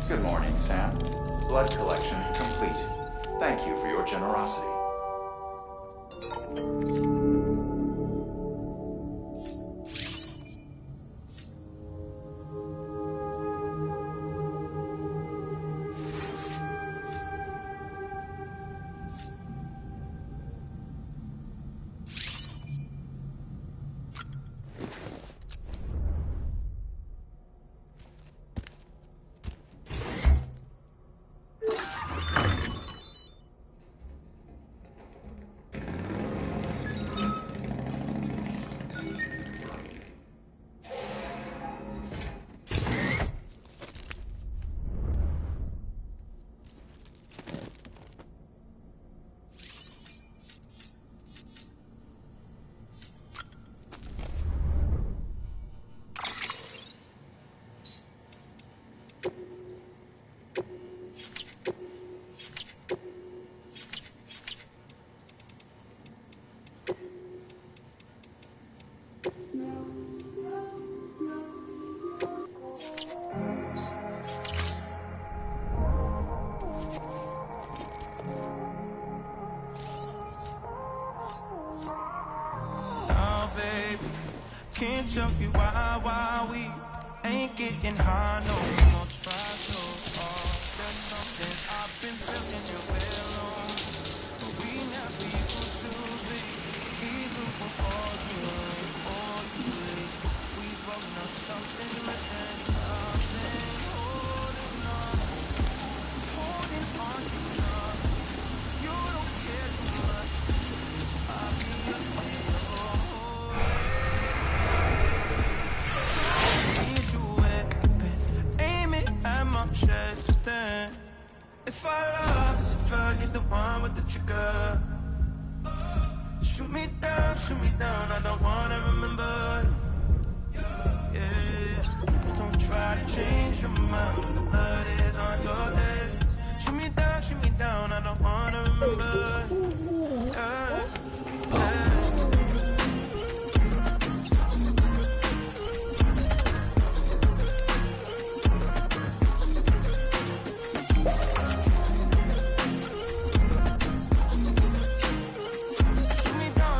Good morning, Sam. Blood collection complete. Thank you for your generosity. tell you why we ain't getting high no more. Try so hard. There's something I've been feeling you well on, but we never used to be. Even before you leave, we both know something written. I've been holding on to love. You don't care too much. I'll be a need you weapon, aim it at my chest. Then, if I love is if I get the one with the trigger. Shoot me down, I don't wanna remember. Yeah, don't try to change your mind, the blood is on your head. Shoot me down, I don't wanna remember. Yeah, yeah.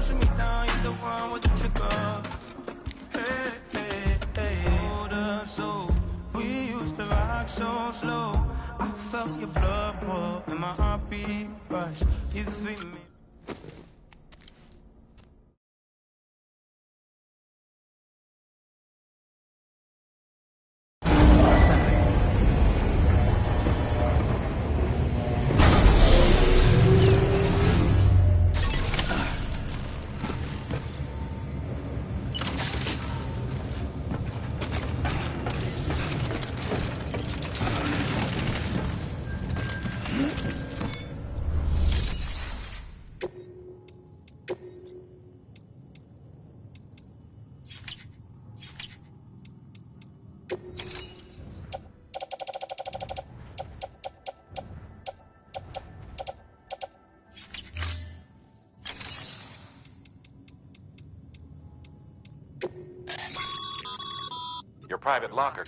Shoot me down, you're the one with the trigger. Hey, hold up, so we used to rock so slow. I felt your blood pour and my heartbeat rush. You feel me. Your private locker.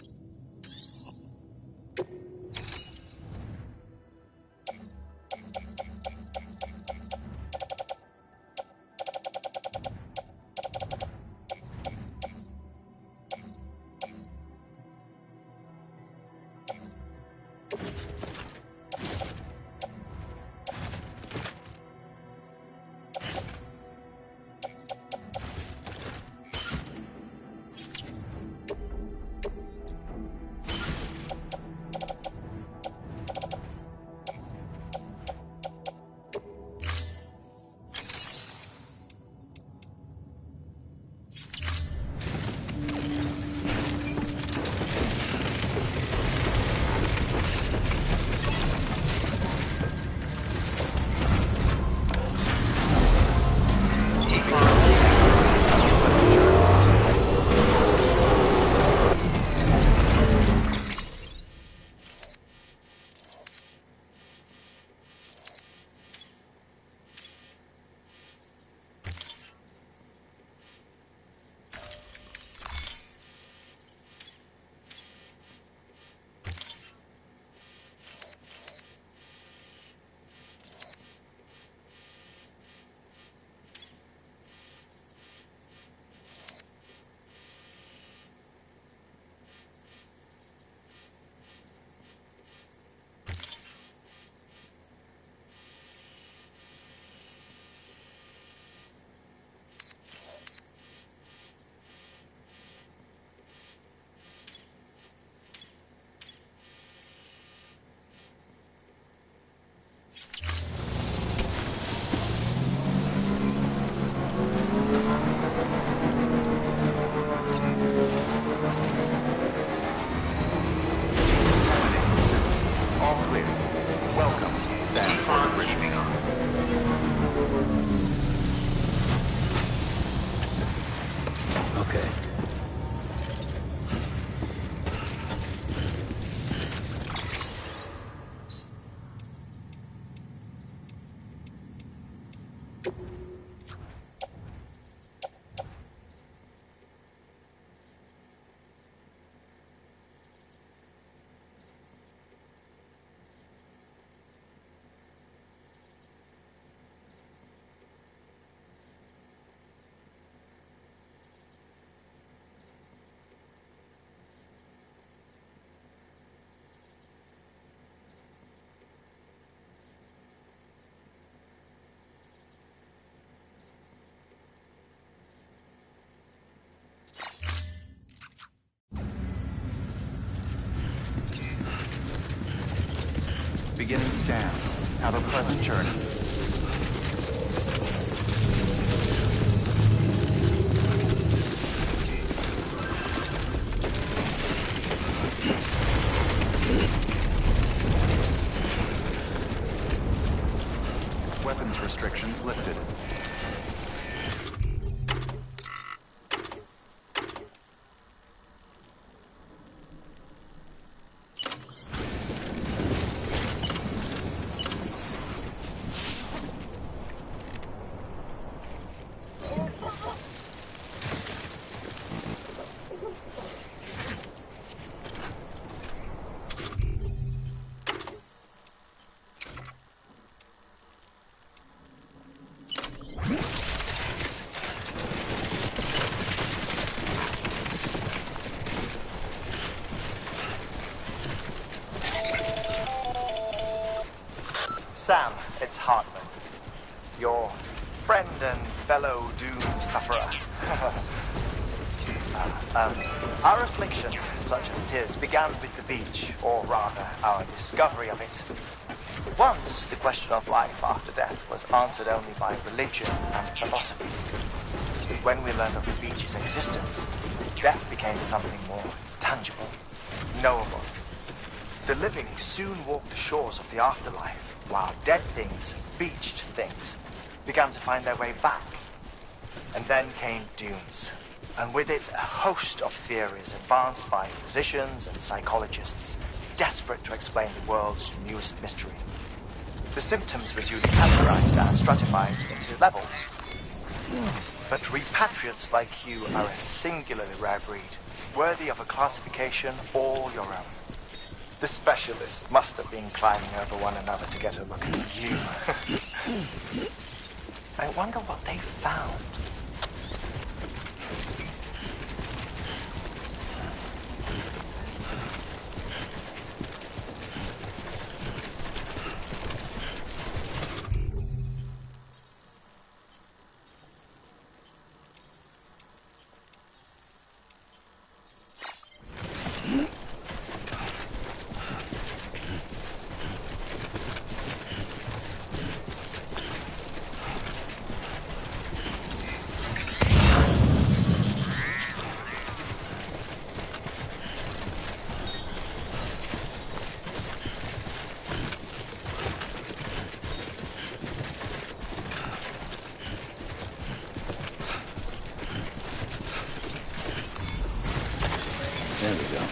Beginning scan. Have a pleasant journey. Weapons restrictions lifted. Sam, it's Hartman. Your friend and fellow doom sufferer. Our affliction, such as it is, began with the beach, or rather, our discovery of it. Once, the question of life after death was answered only by religion and philosophy. When we learned of the beach's existence, death became something more tangible, knowable. The living soon walked the shores of the afterlife, while dead things, beached things, began to find their way back. And then came dooms, and with it a host of theories advanced by physicians and psychologists, desperate to explain the world's newest mystery. The symptoms were duly categorized and stratified into levels. But repatriates like you are a singularly rare breed, worthy of a classification all your own. The specialists must have been climbing over one another to get a look at you. I wonder what they found. There we go.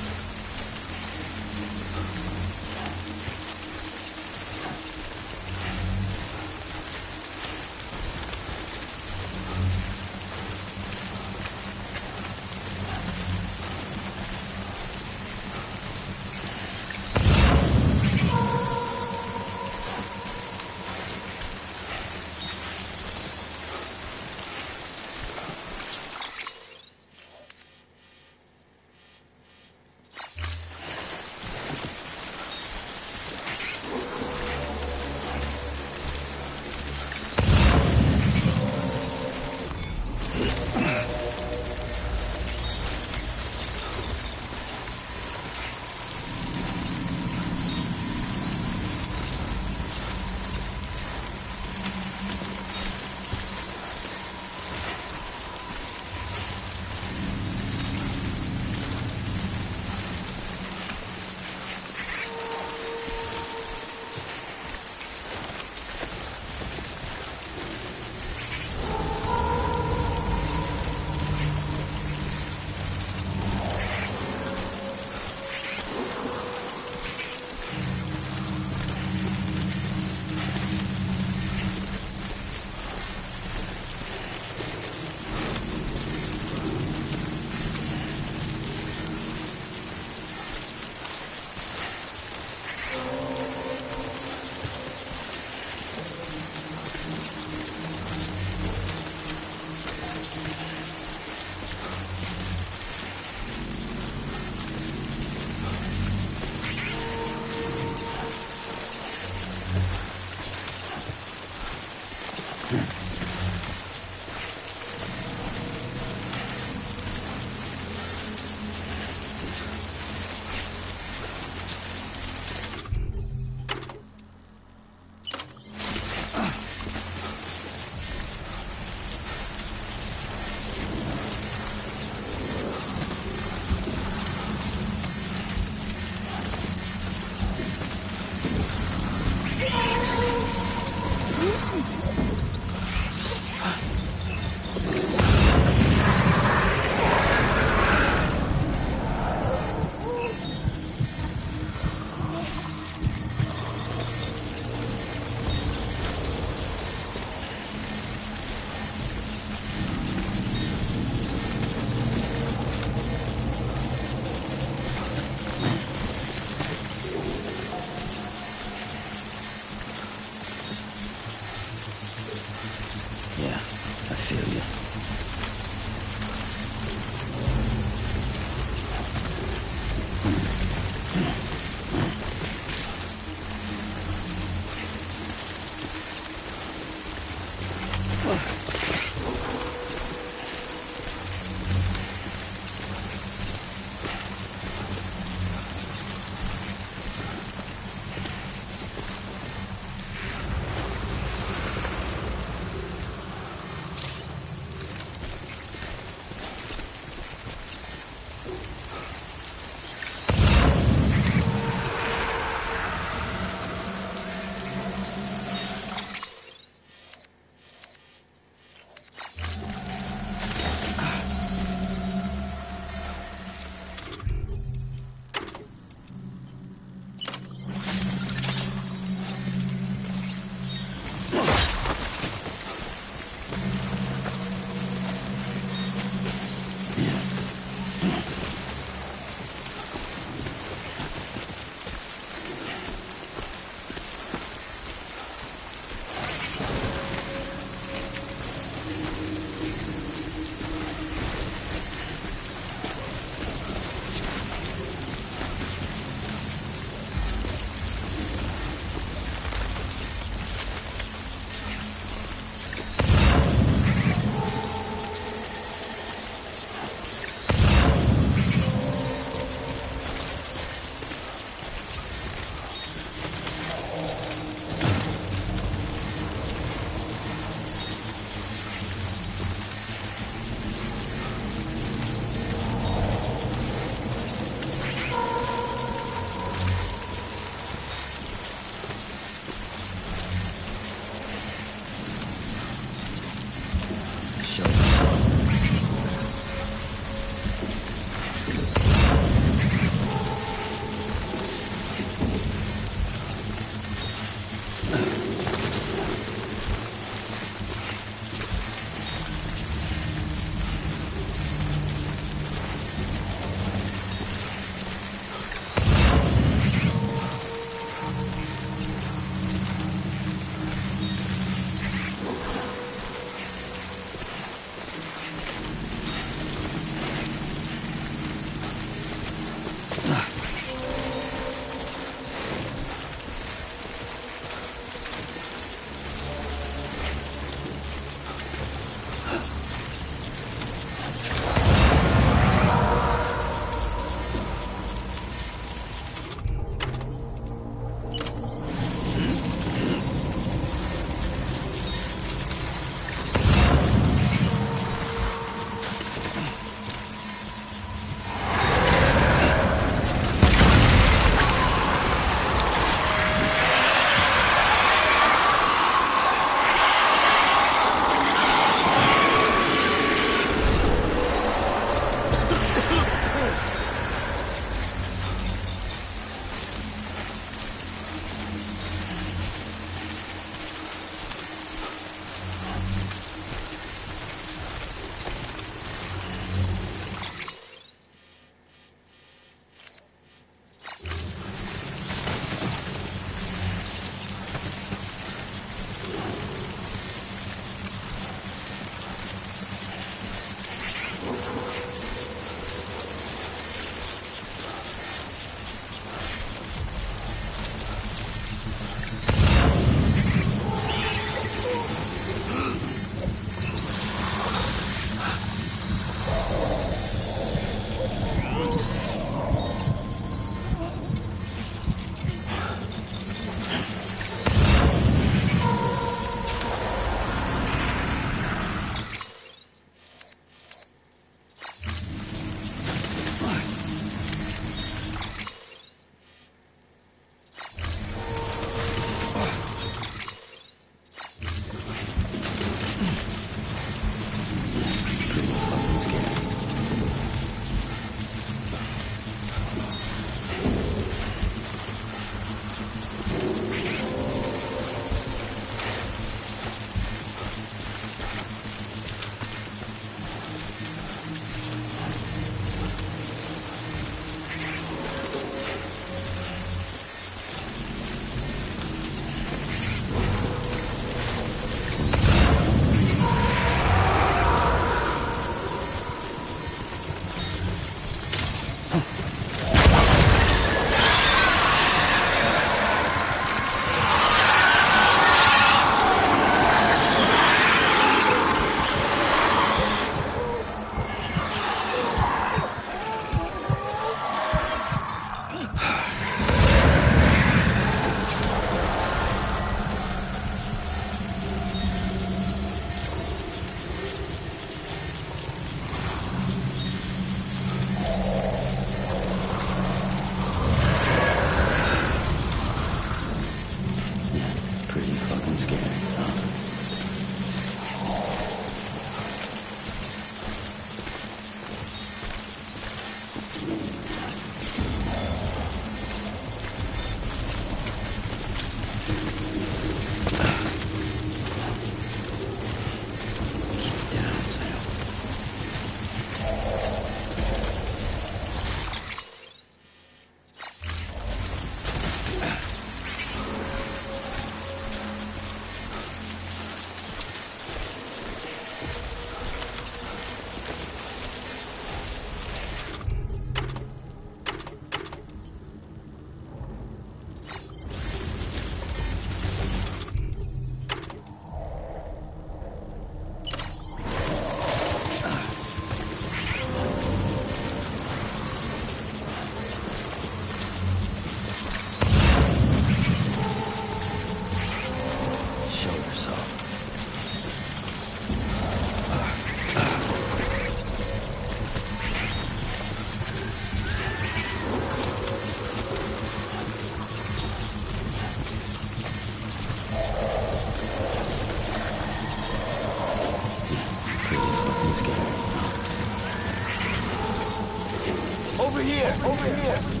here! Over here!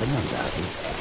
Someone's happy.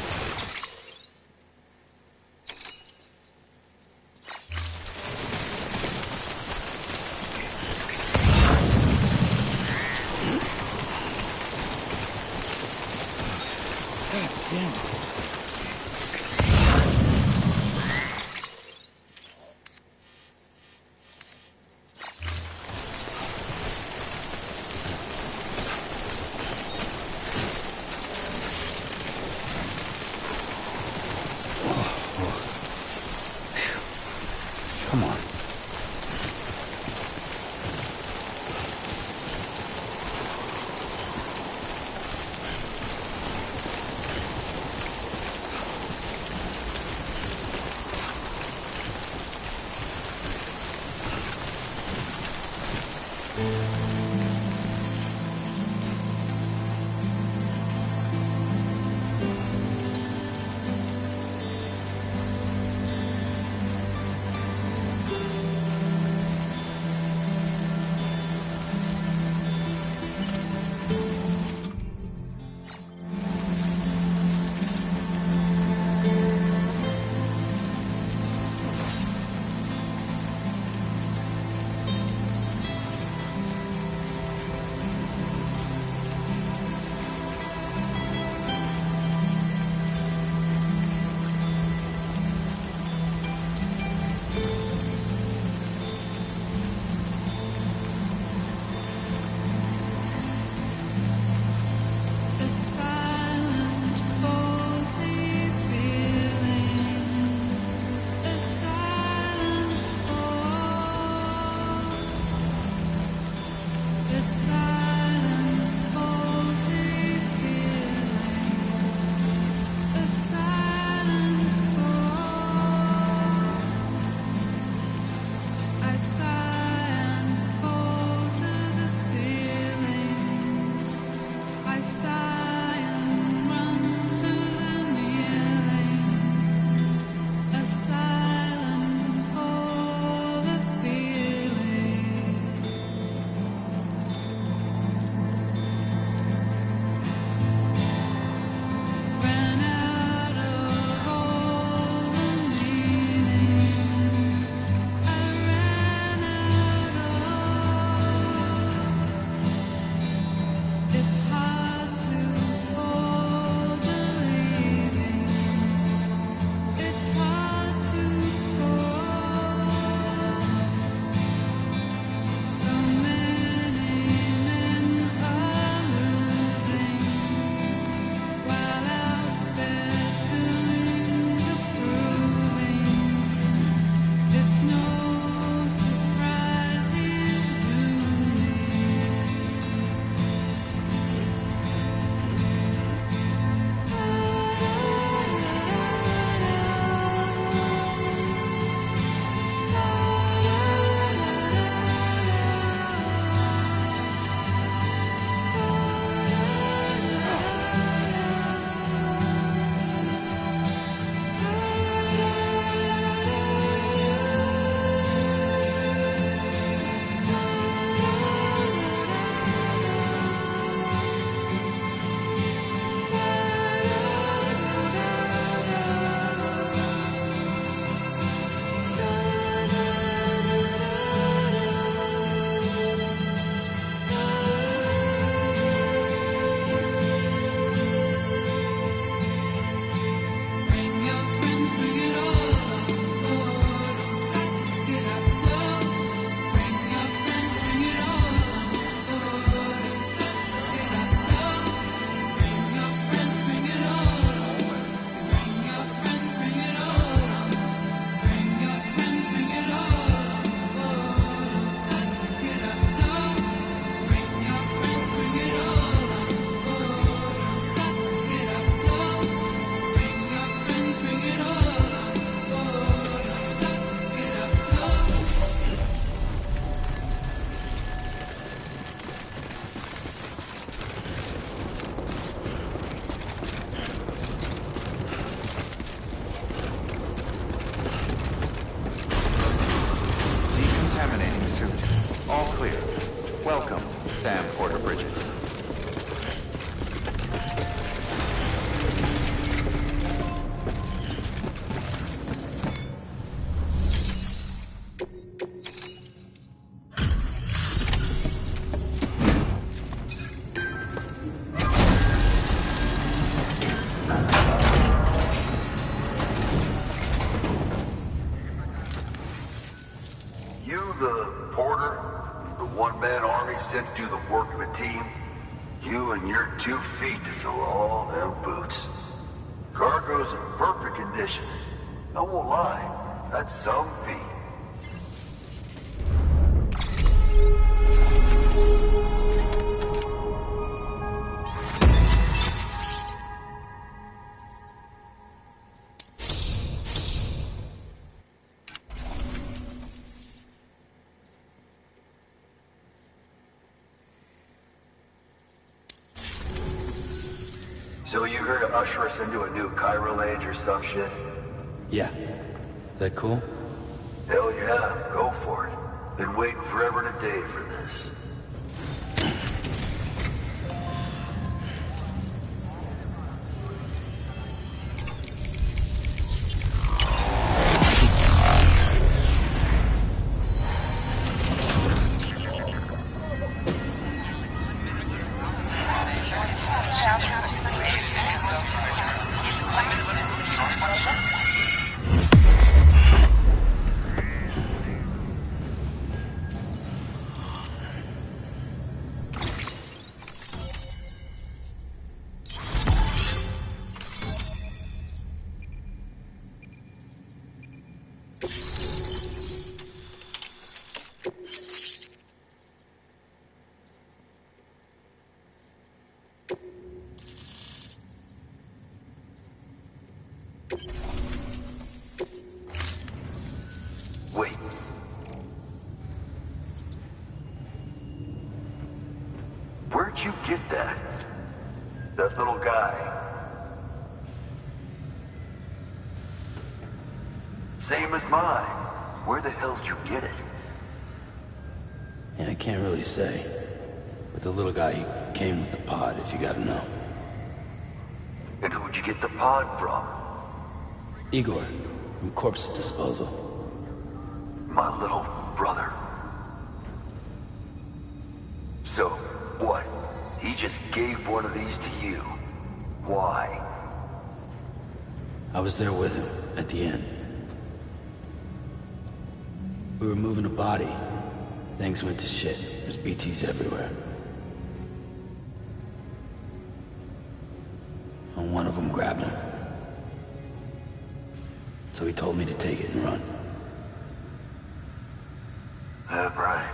Sam Porter Bridges. Sent to do the work of a team. You and your 2 feet to fill all them boots. Cargo's in perfect condition. I won't lie, that's some feat. So you here to usher us into a new chiral age or some shit? Yeah. That cool? Hell yeah, go for it. Been waiting forever and a day for this. Wait. Where'd you get that? That little guy? Same as mine. Where the hell did you get it? Yeah, I can't really say. But the little guy, he came with the pod, if you gotta know. And who'd you get the pod from? Igor, from Corpse Disposal. My little brother. So, what? He just gave one of these to you. Why? I was there with him, at the end. We were moving a body. Things went to shit. There's BTs everywhere. And one of them grabbed him. So he told me to take it and run. That right.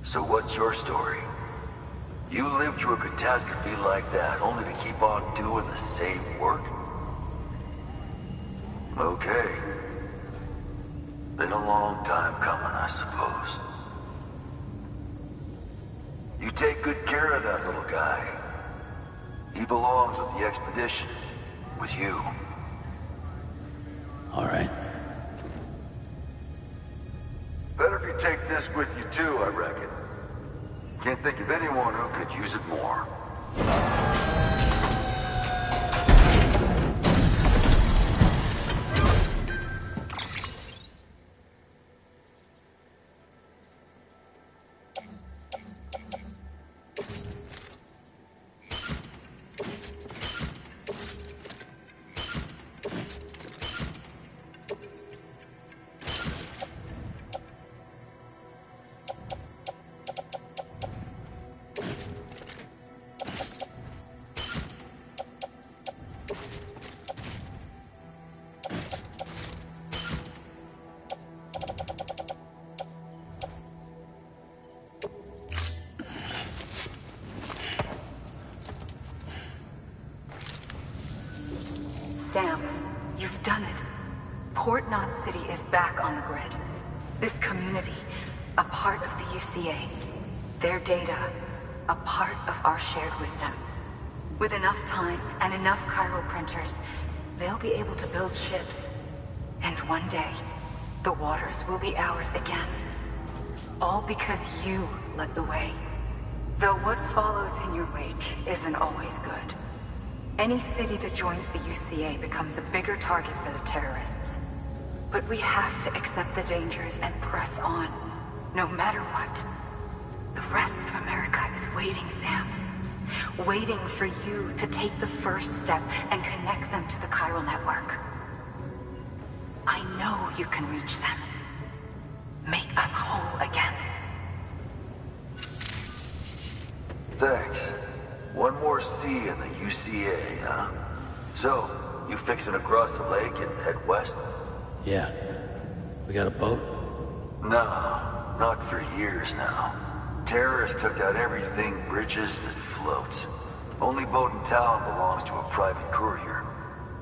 So what's your story? You lived through a catastrophe like that, only to keep on doing the same work? Okay. Been a long time coming, I suppose. You take good care of that little guy. He belongs with the expedition. With you. All right. Better if you take this with you too, I reckon. Can't think of anyone who could use it more. Sam, you've done it. Port Knot City is back on the grid. This community, a part of the UCA. Their data, a part of our shared wisdom. With enough time and enough chiral printers, they'll be able to build ships. And one day, the waters will be ours again. All because you led the way. Though what follows in your wake isn't always good. Any city that joins the UCA becomes a bigger target for the terrorists. But we have to accept the dangers and press on, no matter what. The rest of America is waiting, Sam. Waiting for you to take the first step and connect them to the chiral network. I know you can reach them. Make us whole again. Thanks. One more C in the UCA, huh? So, you fixing to cross the lake and head west? Yeah. We got a boat? No, not for years now. Terrorists took out everything bridges that floats. Only boat in town belongs to a private courier.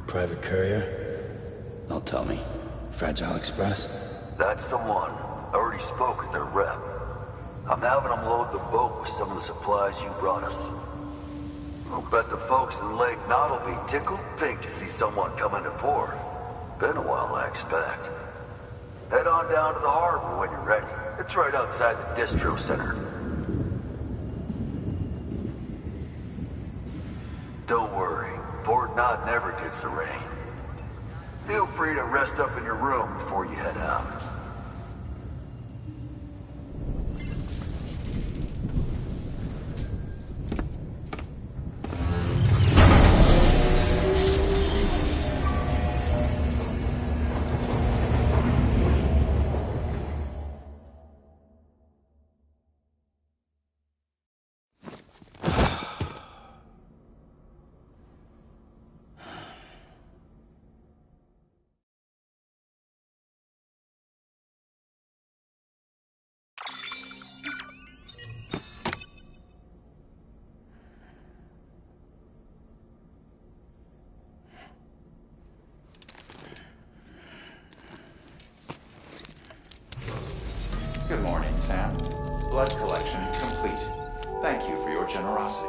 Private courier? Don't tell me. Fragile Express? That's the one. I already spoke with their rep. I'm having them load the boat with some of the supplies you brought us. I'll bet the folks in Lake Knot will be tickled pink to see someone come into port. Been a while, I expect. Head on down to the harbor when you're ready. It's right outside the distro center. Don't worry, Port Knot never gets the rain. Feel free to rest up in your room before you head out. Good morning, Sam. Blood collection complete. Thank you for your generosity.